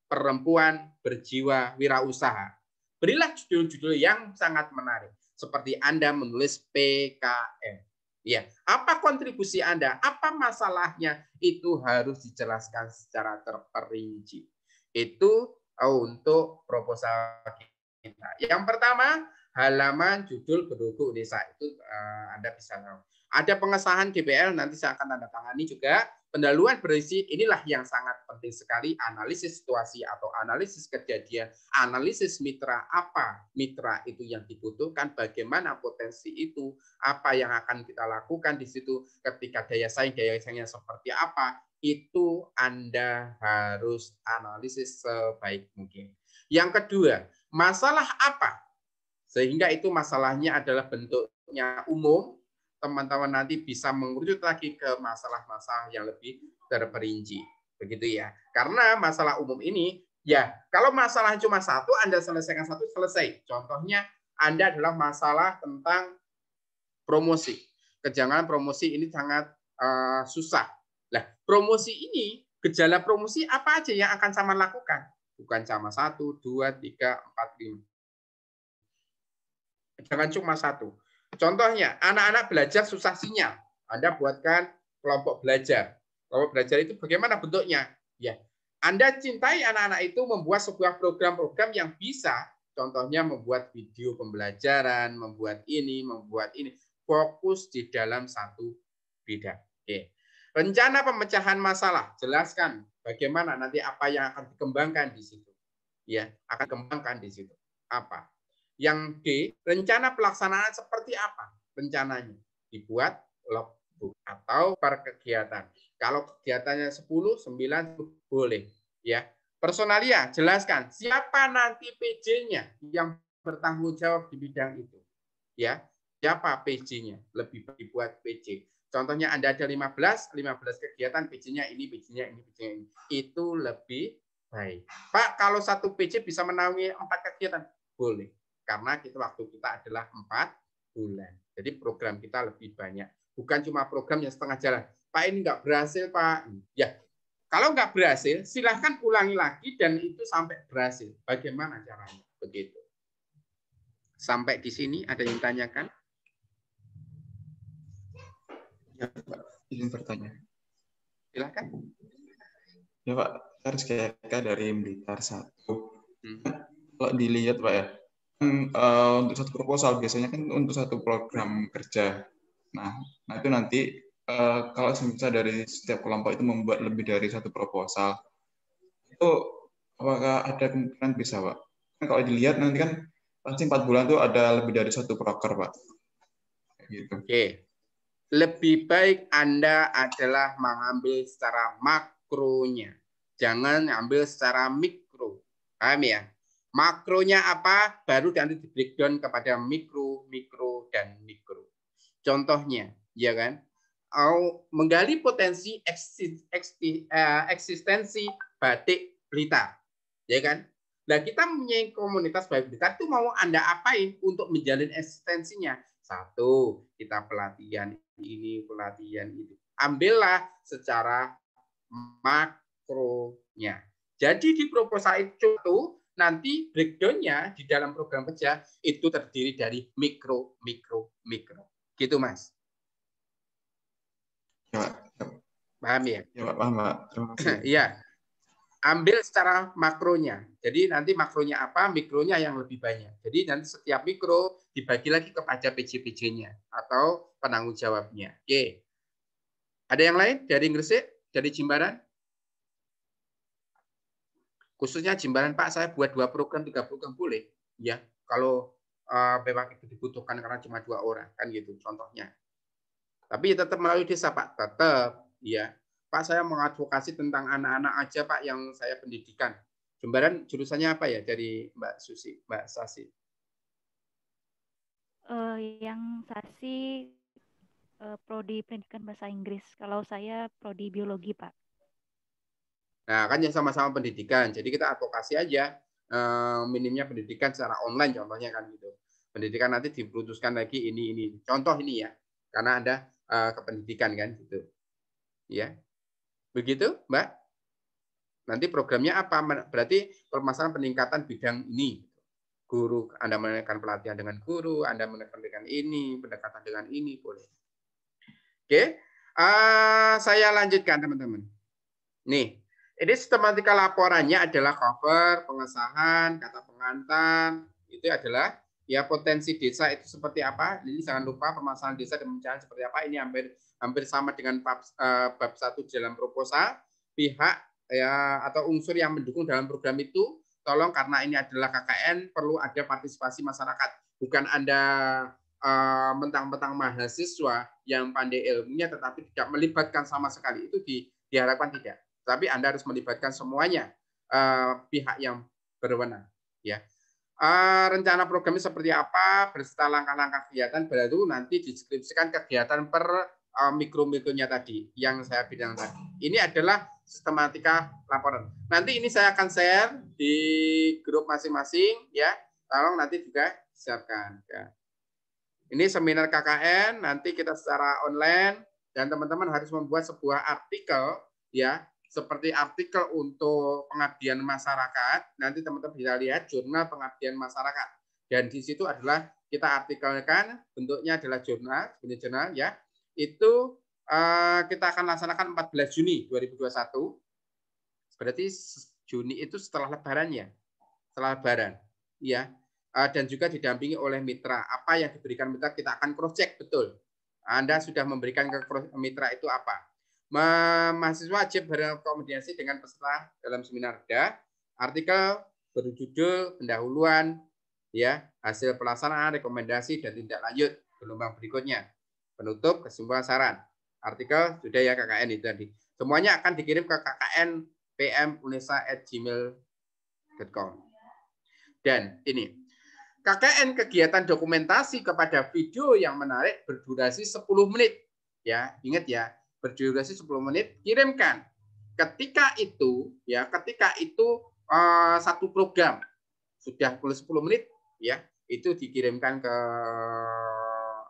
perempuan berjiwa wirausaha. Berilah judul-judul yang sangat menarik, seperti Anda menulis PKM. Ya, apa kontribusi Anda? Apa masalahnya? Itu harus dijelaskan secara terperinci. Itu untuk proposal kita. Yang pertama, halaman judul penduduk desa itu Anda bisa tahu. Ada pengesahan DPL, nanti saya akan tanda tangani juga. Pendahuluan berisi, inilah yang sangat penting sekali, analisis situasi atau analisis kejadian, analisis mitra, apa mitra itu yang dibutuhkan, bagaimana potensi itu, apa yang akan kita lakukan di situ, ketika daya saingnya seperti apa, itu Anda harus analisis sebaik mungkin. Yang kedua, masalah apa? Sehingga itu masalahnya adalah bentuknya umum, teman-teman nanti bisa mengerucut lagi ke masalah-masalah yang lebih terperinci. Begitu ya. Karena masalah umum ini, ya kalau masalah cuma satu, Anda selesaikan satu, selesai. Contohnya, Anda adalah masalah tentang promosi. Kejanggalan promosi ini sangat susah. Nah, promosi ini, gejala promosi apa aja yang akan sama lakukan? Bukan sama 1, 2, 3, 4, 5. Jangan cuma satu. Contohnya, anak-anak belajar susah sinyal. Anda buatkan kelompok belajar. Kelompok belajar itu bagaimana bentuknya? Ya, Anda cintai anak-anak itu membuat sebuah program-program yang bisa, contohnya membuat video pembelajaran, membuat ini. Fokus di dalam satu bidang. Oke. Rencana pemecahan masalah, jelaskan bagaimana nanti apa yang akan dikembangkan di situ. Ya, akan kembangkan di situ. Apa? Yang D, rencana pelaksanaan seperti apa? Rencananya dibuat logbook atau per kegiatan. Kalau kegiatannya 10, 9 boleh, ya. Personalia, jelaskan siapa nanti PJ-nya yang bertanggung jawab di bidang itu. Ya, siapa PJ-nya? Lebih dibuat PJ. Contohnya Anda ada 15 kegiatan, PJ-nya ini, PJ-nya ini, PJ-nya ini. Itu lebih baik. Pak, kalau satu PJ bisa menaungi 4 kegiatan, boleh. Karena waktu kita adalah 4 bulan. Jadi program kita lebih banyak. Bukan cuma program yang setengah jalan. Pak, ini nggak berhasil, Pak. Ya, kalau nggak berhasil, silahkan ulangi lagi dan itu sampai berhasil. Bagaimana caranya? Begitu. Sampai di sini ada yang tanyakan? Ya, Pak. Izin bertanya. Silahkan. Ya, Pak. Harus kayak dari Blitar 1. Kalau dilihat, Pak ya, untuk satu proposal biasanya kan untuk satu program kerja. Nah itu nanti kalau misalnya dari setiap kelompok itu membuat lebih dari satu proposal, itu apakah ada kemungkinan bisa, Pak? Kan kalau dilihat nanti kan pasti 4 bulan itu ada lebih dari satu proker, Pak. Gitu. Oke. Lebih baik Anda adalah mengambil secara makronya. Jangan ambil secara mikro. Paham ya? Makronya apa? Baru nanti di breakdown kepada mikro, dan mikro. Contohnya, ya kan? Menggali potensi eksistensi batik Blitar. Ya kan? Nah, kita mempunyai komunitas batik Blitar itu mau Anda apain untuk menjalin eksistensinya? Satu, kita pelatihan ini, pelatihan itu. Ambillah secara makronya. Jadi di proposal itu nanti breakdown-nya di dalam program kerja itu terdiri dari mikro. Gitu, Mas. Ya, paham ya? Ya, Pak, paham, Pak. Terima kasih. Iya. Ambil secara makronya. Jadi nanti makronya apa, mikronya yang lebih banyak. Jadi nanti setiap mikro dibagi lagi kepada PJ-PJ-nya atau penanggung jawabnya. Oke. Ada yang lain dari Gresik, dari Jimbaran? Khususnya Jimbaran, Pak, saya buat 2 program, 3 program boleh. Ya, kalau memang itu dibutuhkan karena cuma 2 orang, kan gitu contohnya. Tapi tetap melalui desa, Pak. Tetap, ya. Pak, saya mengadvokasi tentang anak-anak aja, Pak, yang saya pendidikan. Jembaran jurusannya apa ya dari Mbak Susi, Mbak Sasi? Yang Sasi prodi pendidikan bahasa Inggris. Kalau saya prodi biologi, Pak. Nah, kan yang sama-sama pendidikan. Jadi kita advokasi aja minimnya pendidikan secara online contohnya kan gitu. Pendidikan nanti diputuskan lagi ini. Contoh ini ya. Karena ada kependidikan kan gitu. Ya. Begitu, Mbak? Nanti programnya apa? Berarti permasalahan peningkatan bidang ini. Guru, Anda menekan pelatihan dengan guru, Anda menekan dengan ini, pendekatan dengan ini, boleh. Oke, saya lanjutkan teman-teman. Nih, ini sistematika laporannya adalah cover, pengesahan, kata pengantar, itu adalah ya potensi desa itu seperti apa. Ini jangan lupa permasalahan desa dan pemecahan seperti apa. Ini hampir sama dengan bab 1 dalam proposal. Pihak ya atau unsur yang mendukung dalam program itu, tolong karena ini adalah KKN perlu ada partisipasi masyarakat. Bukan Anda mentang-mentang mahasiswa yang pandai ilmunya tetapi tidak melibatkan sama sekali, itu diharapkan tidak. Tapi Anda harus melibatkan semuanya pihak yang berwenang. Ya, rencana programnya seperti apa, beserta langkah-langkah kegiatan, baru nanti deskripsikan kegiatan per mikro-mikronya tadi yang saya bilang tadi. Ini adalah sistematika laporan. Nanti ini saya akan share di grup masing-masing, ya. Tolong nanti juga siapkan. Ya. Ini seminar KKN, nanti kita secara online dan teman-teman harus membuat sebuah artikel, ya. Seperti artikel untuk pengabdian masyarakat, nanti teman-teman bisa lihat jurnal pengabdian masyarakat. Dan di situ adalah kita artikelkan, bentuknya adalah jurnal, bentuk jurnal ya. Itu kita akan laksanakan 14 Juni 2021. Berarti Juni itu setelah lebaran ya. Setelah lebaran. Ya. Dan juga didampingi oleh mitra. Apa yang diberikan mitra kita akan cross check betul. Anda sudah memberikan ke mitra itu apa? Mahasiswa wajib berkomunikasi dengan peserta dalam seminar. Artikel berjudul pendahuluan, ya, hasil pelaksanaan, rekomendasi dan tindak lanjut gelombang berikutnya, penutup, kesimpulan, saran. Artikel sudah ya KKN itu tadi. Semuanya akan dikirim ke kknpmunesa@gmail.com. Dan ini KKN kegiatan dokumentasi kepada video yang menarik berdurasi 10 menit. Ya, ingat ya. Berdurasi 10 menit, kirimkan. Ketika itu satu program sudah 10 menit, ya itu dikirimkan ke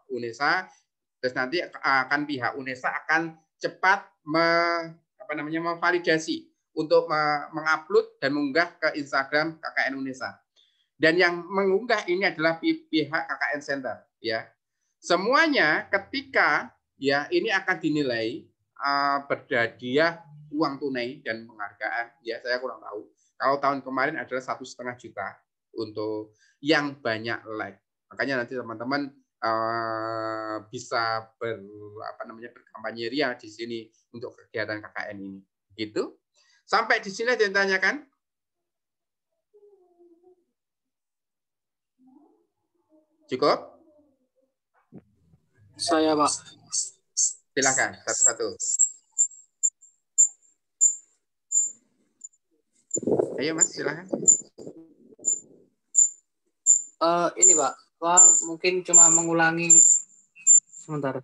UNESA, terus nanti akan pihak UNESA akan cepat memvalidasi untuk mengupload dan mengunggah ke Instagram KKN UNESA. Dan yang mengunggah ini adalah pihak KKN Center, ya. Semuanya ketika ya ini akan dinilai berhadiah uang tunai dan penghargaan. Ya, saya kurang tahu. Kalau tahun kemarin adalah 1,5 juta untuk yang banyak like. Makanya nanti teman-teman bisa berkampanye ria di sini untuk kegiatan KKN ini. Gitu. Sampai di sini ditanyakan. Cukup? Saya, Pak. Silakan satu-satu. Ayo Mas, silakan. Ini Pak, mungkin cuma mengulangi sebentar.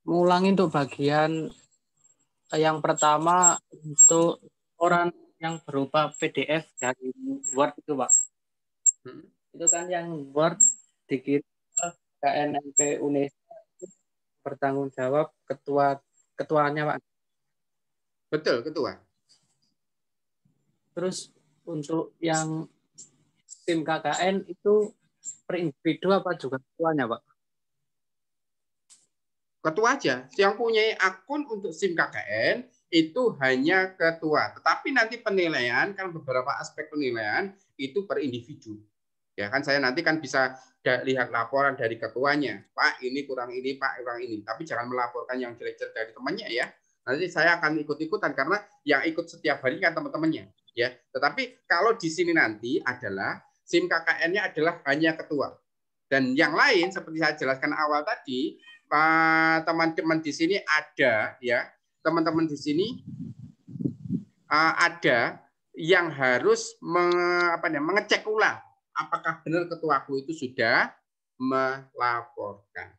Mengulangi untuk bagian yang pertama untuk orang yang berupa PDF dari Word itu Pak. Itu kan yang Word dikirim ke KNMP UNESA, bertanggung jawab ketuanya Pak. Betul, ketua. Terus untuk yang tim KKN itu per individu apa juga ketuanya Pak? Ketua aja. Yang punya akun untuk SIM KKN itu hanya ketua. Tetapi nanti penilaian, kan beberapa aspek penilaian itu per individu. Ya kan saya nanti kan bisa lihat laporan dari ketuanya. Pak, ini kurang ini, Pak, kurang ini. Tapi jangan melaporkan yang jelek-jelek dari temannya ya. Nanti saya akan ikut-ikutan karena yang ikut setiap hari kan teman-temannya. Ya. Tetapi kalau di sini nanti adalah SIM KKN-nya adalah hanya ketua. Dan yang lain seperti saya jelaskan awal tadi, teman-teman di sini ada ya, teman-teman di sini ada yang harus mengecek ulang apakah benar ketuaku itu sudah melaporkan.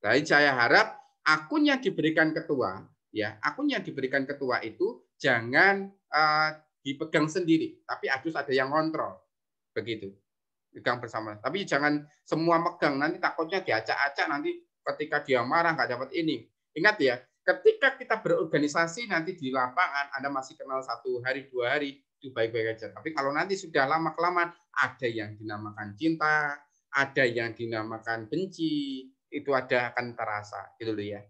Jadi saya harap akun yang diberikan ketua, ya akun yang diberikan ketua itu jangan dipegang sendiri, tapi harus ada yang kontrol, begitu, pegang bersama. Tapi jangan semua megang, nanti takutnya diacak-acak, nanti ketika dia marah nggak dapat ini. Ingat ya, ketika kita berorganisasi nanti di lapangan, Anda masih kenal 1 hari 2 hari, itu baik-baik aja. Tapi kalau nanti sudah lama-kelamaan, ada yang dinamakan cinta, ada yang dinamakan benci, itu ada akan terasa, gitu loh ya.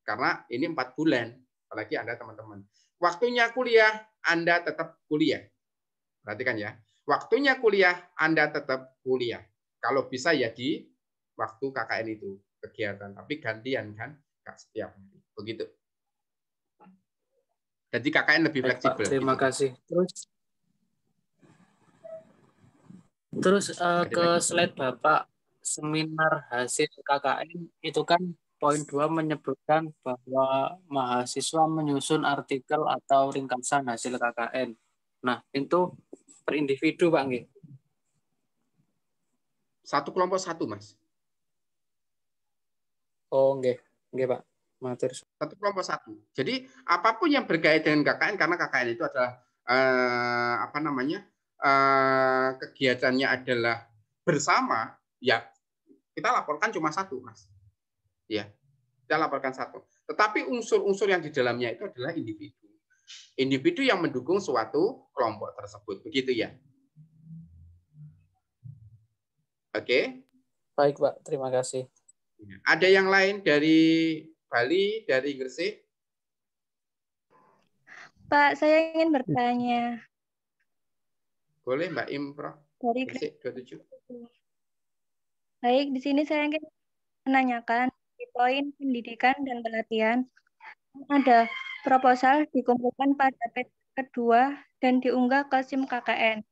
Karena ini 4 bulan, apalagi Anda teman-teman. Waktunya kuliah, Anda tetap kuliah. Perhatikan ya. Waktunya kuliah, Anda tetap kuliah. Kalau bisa ya di waktu KKN itu kegiatan, tapi gantian kan, nggak setiap hari. Begitu. Jadi KKN lebih Baik, fleksibel. Pak, terima gitu. kasih. Terus ke slide Bapak seminar hasil KKN itu kan poin 2 menyebutkan bahwa mahasiswa menyusun artikel atau ringkasan hasil KKN. Nah, itu per individu, Pak, nggih? Satu kelompok satu, Mas. Oh, nggih. Nggih, Pak. Matur. Satu kelompok satu. Jadi apapun yang berkaitan dengan KKN, karena KKN itu adalah kegiatannya adalah bersama, ya kita laporkan cuma satu, Mas. Ya, kita laporkan satu. Tetapi unsur-unsur yang di dalamnya itu adalah individu. Individu yang mendukung suatu kelompok tersebut. Begitu ya. Oke. Baik, Pak. Terima kasih. Ada yang lain dari Bali, dari Gresik? Pak, saya ingin bertanya. Boleh Mbak Impro. Dari Gresik 27. Baik, di sini saya ingin menanyakan di poin pendidikan dan pelatihan ada proposal dikumpulkan pada PET kedua dan diunggah ke SIM KKN.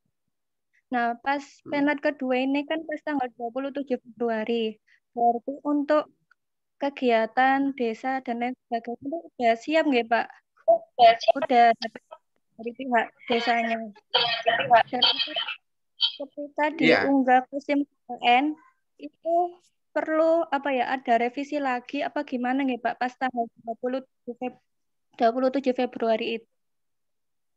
Nah, pas penat kedua ini kan pas tanggal 27 Februari. Berarti untuk kegiatan desa dan lain sebagainya itu udah siap nggak, Pak? Udah dari pihak desanya. Dan itu ketika diunggah ke SIM KKN itu perlu ada revisi lagi apa gimana nggak, Pak, pas tanggal 27 Februari itu?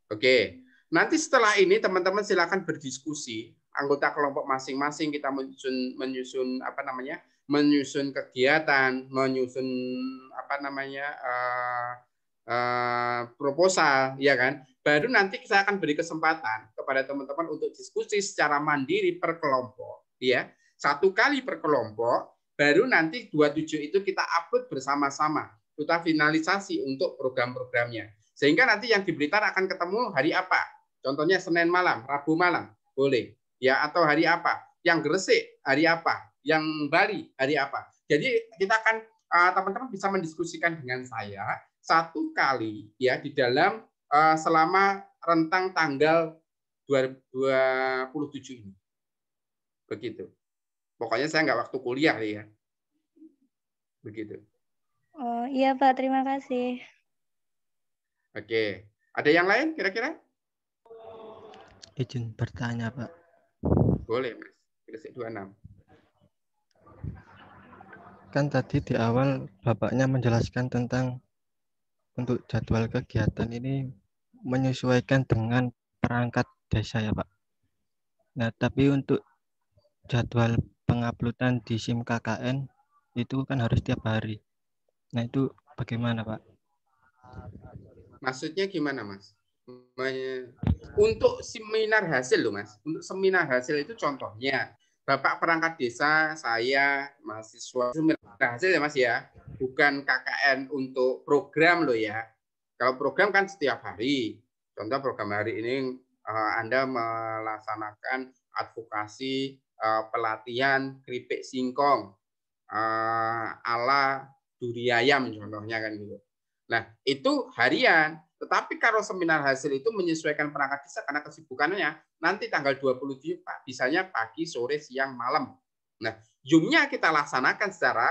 Oke. Nanti setelah ini teman-teman silakan berdiskusi, anggota kelompok masing-masing kita menyusun kegiatan, menyusun proposal, ya kan? Baru nanti saya akan beri kesempatan kepada teman-teman untuk diskusi secara mandiri per kelompok, ya. 1 kali per kelompok, baru nanti 27 itu kita upload bersama-sama, kita finalisasi untuk program-programnya. Sehingga nanti yang di Blitar akan ketemu hari apa? Contohnya Senin malam, Rabu malam, boleh. Ya, atau hari apa? Yang Gresik hari apa? Yang Bali hari apa? Jadi kita akan teman-teman bisa mendiskusikan dengan saya 1 kali ya di dalam selama rentang tanggal 27 ini. Begitu. Pokoknya saya nggak waktu kuliah ya. Begitu. Oh iya Pak, terima kasih. Oke. Ada yang lain kira-kira? Izin bertanya, Pak. Boleh, Mas. Gresik 26. Kan tadi di awal Bapaknya menjelaskan tentang untuk jadwal kegiatan ini menyesuaikan dengan perangkat desa ya, Pak. Nah, tapi untuk jadwal penguploadan di SIM KKN itu kan harus tiap hari. Nah, itu bagaimana, Pak? Maksudnya gimana, Mas? Untuk seminar hasil loh, Mas. Untuk seminar hasil itu contohnya Bapak perangkat desa, saya mahasiswa seminar hasil ya, Mas ya. Bukan KKN untuk program loh ya. Kalau program kan setiap hari. Contoh program hari ini Anda melaksanakan advokasi pelatihan keripik singkong ala duri ayam contohnya kan gitu. Nah, itu harian. Tetapi kalau seminar hasil itu menyesuaikan perangkat desa karena kesibukannya nanti tanggal 27 Pak, bisanya pagi, sore, siang, malam. Nah, Zoom-nya kita laksanakan secara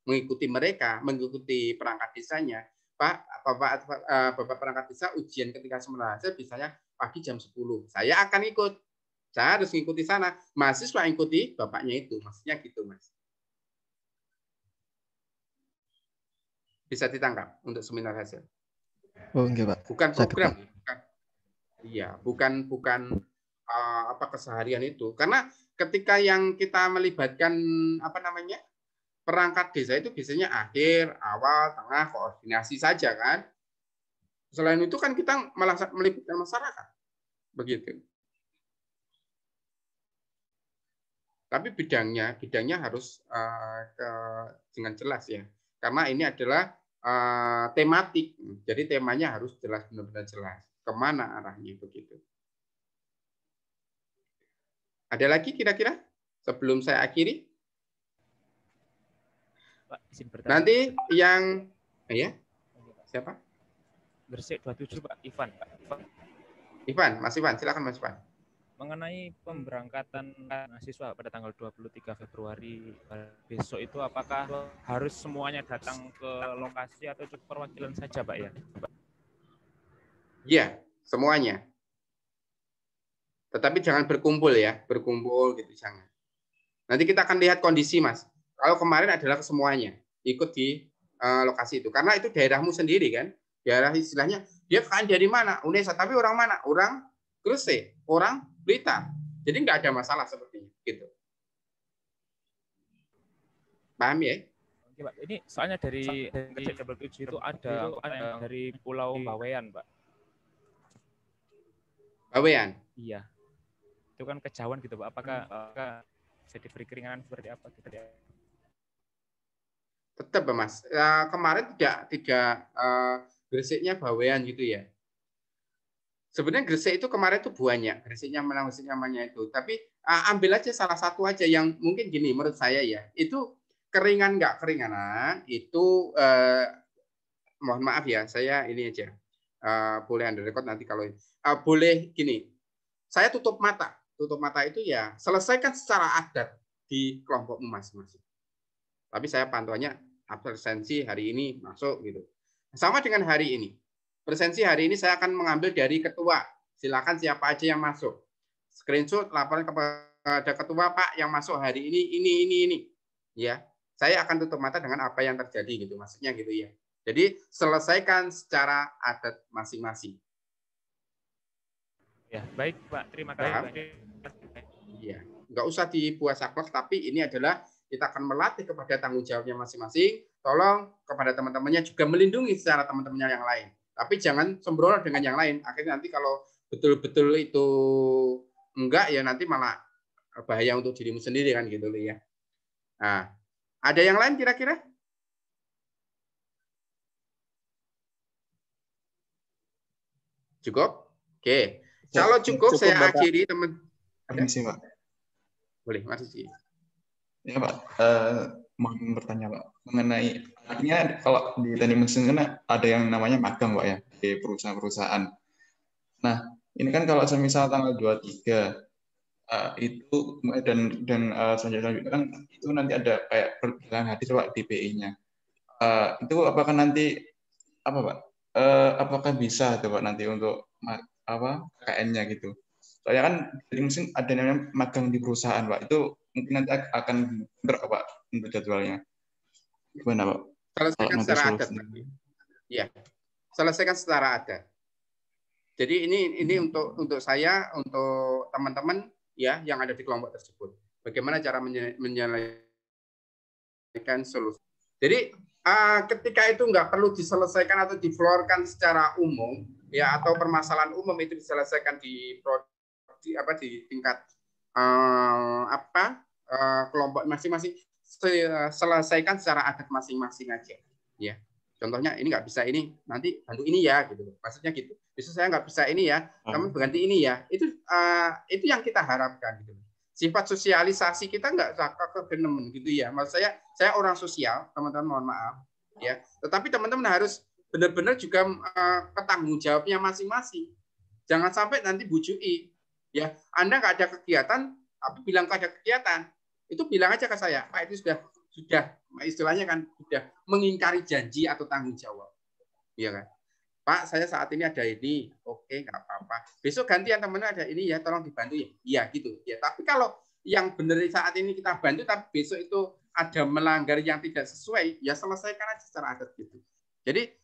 mengikuti mereka, mengikuti perangkat desanya. Pak, Bapak perangkat desa ujian ketika seminar hasil bisanya pagi jam 10. Saya akan ikut. Saya harus ngikuti sana. Mahasiswa ikuti bapaknya itu. Maksudnya gitu, Mas. Bisa ditangkap untuk seminar hasil. Oh, enggak, Pak. Bukan Satu, program. Pak. Iya, bukan apa keseharian itu. Karena ketika yang kita melibatkan apa namanya perangkat desa itu biasanya akhir, awal, tengah, koordinasi saja kan. Selain itu kan kita malah melibatkan masyarakat, begitu. Tapi bidangnya harus dengan jelas ya, karena ini adalah tematik. Jadi temanya harus jelas, benar-benar jelas kemana arahnya begitu. Ada lagi kira-kira sebelum saya akhiri? Pak, izin bertanya. Nanti yang ya siapa? Gresik 27 Pak, Ivan. Ivan, Mas Ivan, silakan Mas Ivan. Mengenai pemberangkatan mahasiswa pada tanggal 23 Februari besok itu apakah harus semuanya datang ke lokasi atau cukup perwakilan saja, Pak ya? Iya, semuanya. Tetapi jangan berkumpul ya, berkumpul gitu jangan. Nanti kita akan lihat kondisi, Mas. Kalau kemarin adalah kesemuanya ikut di lokasi itu, karena itu daerahmu sendiri kan, daerah istilahnya dia kan dari mana, Unesa, tapi orang mana, orang Gresik, orang Blitar, jadi nggak ada masalah sepertinya, gitu. Paham ya? Oke, Pak. Ini soalnya dari Gresik 27 itu ada yang dari Pulau Bawean, Pak. Bawean? Iya. Itu kan kejauhan gitu, Pak. Apakah bisa diberi keringanan seperti apa? Gitu ya? Tetap, Mas. Kemarin tidak Gresiknya Bawean gitu ya. Sebenarnya Gresik itu kemarin itu banyak, Gresiknya namanya itu. Tapi ambil aja salah satu aja yang mungkin gini, menurut saya ya, itu keringan nggak keringanan, itu mohon maaf ya, saya ini aja, boleh under record nanti kalau boleh gini, saya tutup mata itu ya, selesaikan secara adat di kelompokmu masing-masing. Tapi saya pantauannya absensi hari ini masuk gitu. Sama dengan hari ini. Presensi hari ini saya akan mengambil dari ketua. Silakan siapa aja yang masuk. Screenshot laporan kepada ketua, Pak, yang masuk hari ini. Ya, saya akan tutup mata dengan apa yang terjadi gitu, maksudnya gitu ya. Jadi selesaikan secara adat masing-masing. Ya, baik, Pak. Terima kasih. Iya, nggak usah dibuat saklek, tapi ini adalah kita akan melatih kepada tanggung jawabnya masing-masing. Tolong kepada teman-temannya juga melindungi secara teman-temannya yang lain. Tapi jangan sembrono dengan yang lain. Akhirnya nanti kalau betul-betul itu enggak, ya nanti malah bahaya untuk dirimu sendiri kan gitu ya. Nah, ada yang lain kira-kira? Cukup? Oke. Kalau cukup saya akhiri, teman. Permisi, Pak. Boleh, masih. Ya, Pak. Mau bertanya, Pak, mengenai artinya kalau di teknik mesin kan ada yang namanya magang, Pak ya, di perusahaan-perusahaan. Nah, ini kan kalau semisal tanggal 23 itu dan selanjutnya kan itu nanti ada kayak perjalanan hadir, Pak, di PI-nya. Itu apakah nanti apa, Pak? Apakah bisa tuh, Pak, nanti untuk apa KKN-nya gitu? Soalnya kan di mesin ada namanya magang di perusahaan, Pak. Itu mungkin nanti akan berat, Pak, untuk jadwalnya. Gimana, Pak? Selesaikan secara adat. Ya, selesaikan secara adat. Jadi ini untuk saya, untuk teman-teman ya yang ada di kelompok tersebut. Bagaimana cara menyelesaikan solusi. Jadi ketika itu nggak perlu diselesaikan atau diflorkan secara umum, ya, atau permasalahan umum itu diselesaikan di tingkat kelompok masing-masing, selesaikan secara adat masing-masing aja, ya. Contohnya ini nggak bisa ini, nanti bantu ini ya, gitu. Maksudnya gitu. Besok saya nggak bisa ini ya, kamu ganti ini ya. Itu yang kita harapkan, gitu. Sifat sosialisasi kita nggak kegenemen gitu ya. Maksud saya orang sosial, teman-teman, mohon maaf, ya. Tetapi teman-teman harus benar-benar juga ketanggung jawabnya masing-masing. Jangan sampai nanti bujui, ya. Anda nggak ada kegiatan, tapi bilang nggak ada kegiatan. Itu bilang aja ke saya, Pak, itu sudah istilahnya kan sudah mengingkari janji atau tanggung jawab, ya kan? Pak, saya saat ini ada ini, oke, nggak apa-apa. Besok gantian temennya ada ini ya, tolong dibantu ya. Iya gitu. Ya, tapi kalau yang benar saat ini kita bantu, tapi besok itu ada melanggar yang tidak sesuai, ya selesaikan aja secara adat gitu. Jadi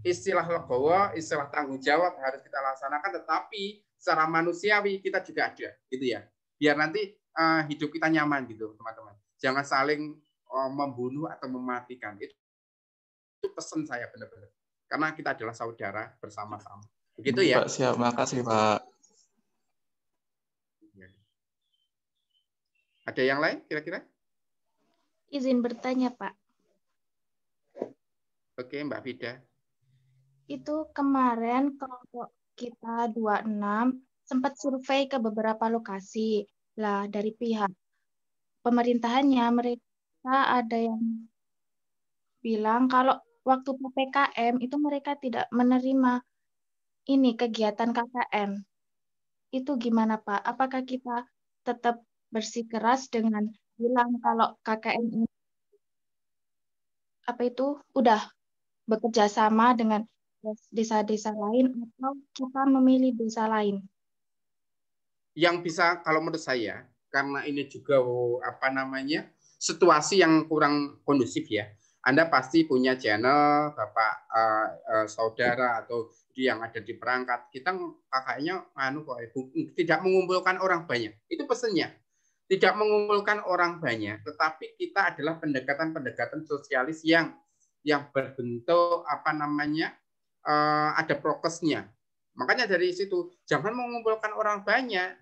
istilah legowo, istilah tanggung jawab harus kita laksanakan, tetapi secara manusiawi kita juga ada, gitu ya. Biar nanti hidup kita nyaman gitu, teman-teman. Jangan saling membunuh atau mematikan. Itu pesan saya benar-benar. Karena kita adalah saudara bersama-sama. Begitu ya. Pak, siap. Makasih, Pak. Ada yang lain kira-kira? Izin bertanya, Pak. Oke, Mbak Vida. Itu kemarin kelompok kita 26 sempat survei ke beberapa lokasi. Lah, dari pihak pemerintahannya, mereka ada yang bilang kalau waktu PPKM itu mereka tidak menerima ini kegiatan KKN. Itu gimana, Pak? Apakah kita tetap bersikeras dengan bilang kalau KKN ini udah bekerja sama dengan desa-desa lain atau kita memilih desa lain? Yang bisa kalau menurut saya, karena ini juga situasi yang kurang kondusif ya. Anda pasti punya channel Bapak saudara atau yang ada di perangkat. Kita kakaknya tidak mengumpulkan orang banyak. Itu pesannya. Tidak mengumpulkan orang banyak, tetapi kita adalah pendekatan-pendekatan sosialis yang berbentuk ada prokesnya. Makanya dari situ jangan mengumpulkan orang banyak.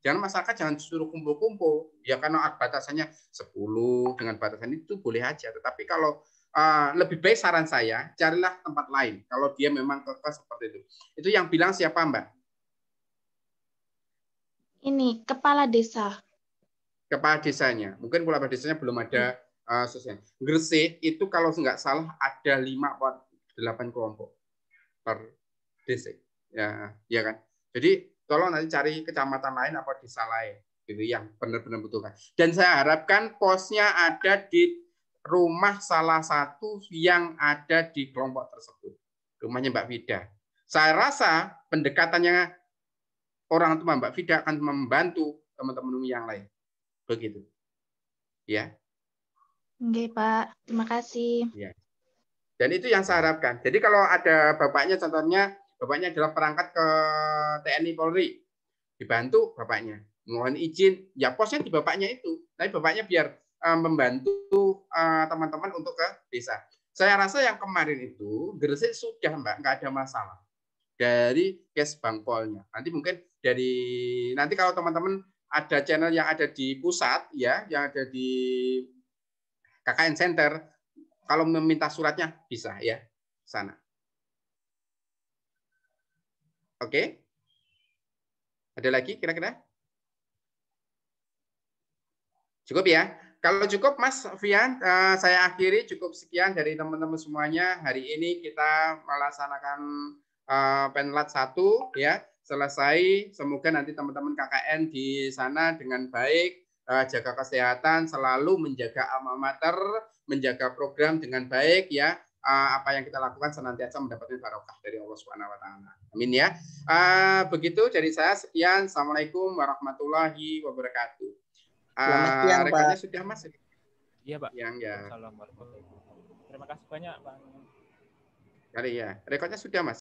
Jangan masyarakat jangan suruh kumpul-kumpul. Ya karena batasannya 10 dengan batasan itu boleh aja. Tetapi kalau lebih baik saran saya carilah tempat lain. Kalau dia memang kekeh seperti itu. Itu yang bilang siapa Mbak? Ini kepala desa. Kepala desanya. Mungkin kepala desanya belum ada sosial. Gresik itu kalau nggak salah ada 5 atau 8 kelompok per desa. Ya kan. Jadi tolong nanti cari kecamatan lain atau desa lain gitu yang benar-benar butuhkan. Dan saya harapkan posnya ada di rumah salah satu yang ada di kelompok tersebut. Rumahnya Mbak Vida. Saya rasa pendekatannya orang tua Mbak Vida akan membantu teman-teman yang lain. Begitu. Ya. Oke, Pak. Terima kasih. Ya. Dan itu yang saya harapkan. Jadi kalau ada bapaknya, contohnya bapaknya adalah perangkat ke TNI Polri, dibantu bapaknya. Mohon izin, ya posnya di bapaknya itu. Tapi bapaknya biar membantu teman-teman untuk ke desa. Saya rasa yang kemarin itu Gresik sudah Mbak, nggak ada masalah dari case Bangpolnya. Nanti mungkin nanti kalau teman-teman ada channel yang ada di pusat ya, yang ada di KKN Center, kalau meminta suratnya bisa ya sana. Oke. Ada lagi kira-kira? Cukup ya. Kalau cukup Mas Fian, saya akhiri cukup sekian dari teman-teman semuanya. Hari ini kita melaksanakan penlat 1 ya. Selesai, semoga nanti teman-teman KKN di sana dengan baik, jaga kesehatan, selalu menjaga alma mater, menjaga program dengan baik ya. Apa yang kita lakukan senantiasa mendapatkan barokah dari Allah Subhanahu wa taala. Amin ya. Begitu dari saya, sekian. Assalamualaikum warahmatullahi wabarakatuh. Selamat siang, Pak. Rekodnya sudah Mas? Iya, Pak. Yang ya. Assalamualaikum. Terima kasih banyak, Pak. Kali ya. Rekodnya sudah Mas.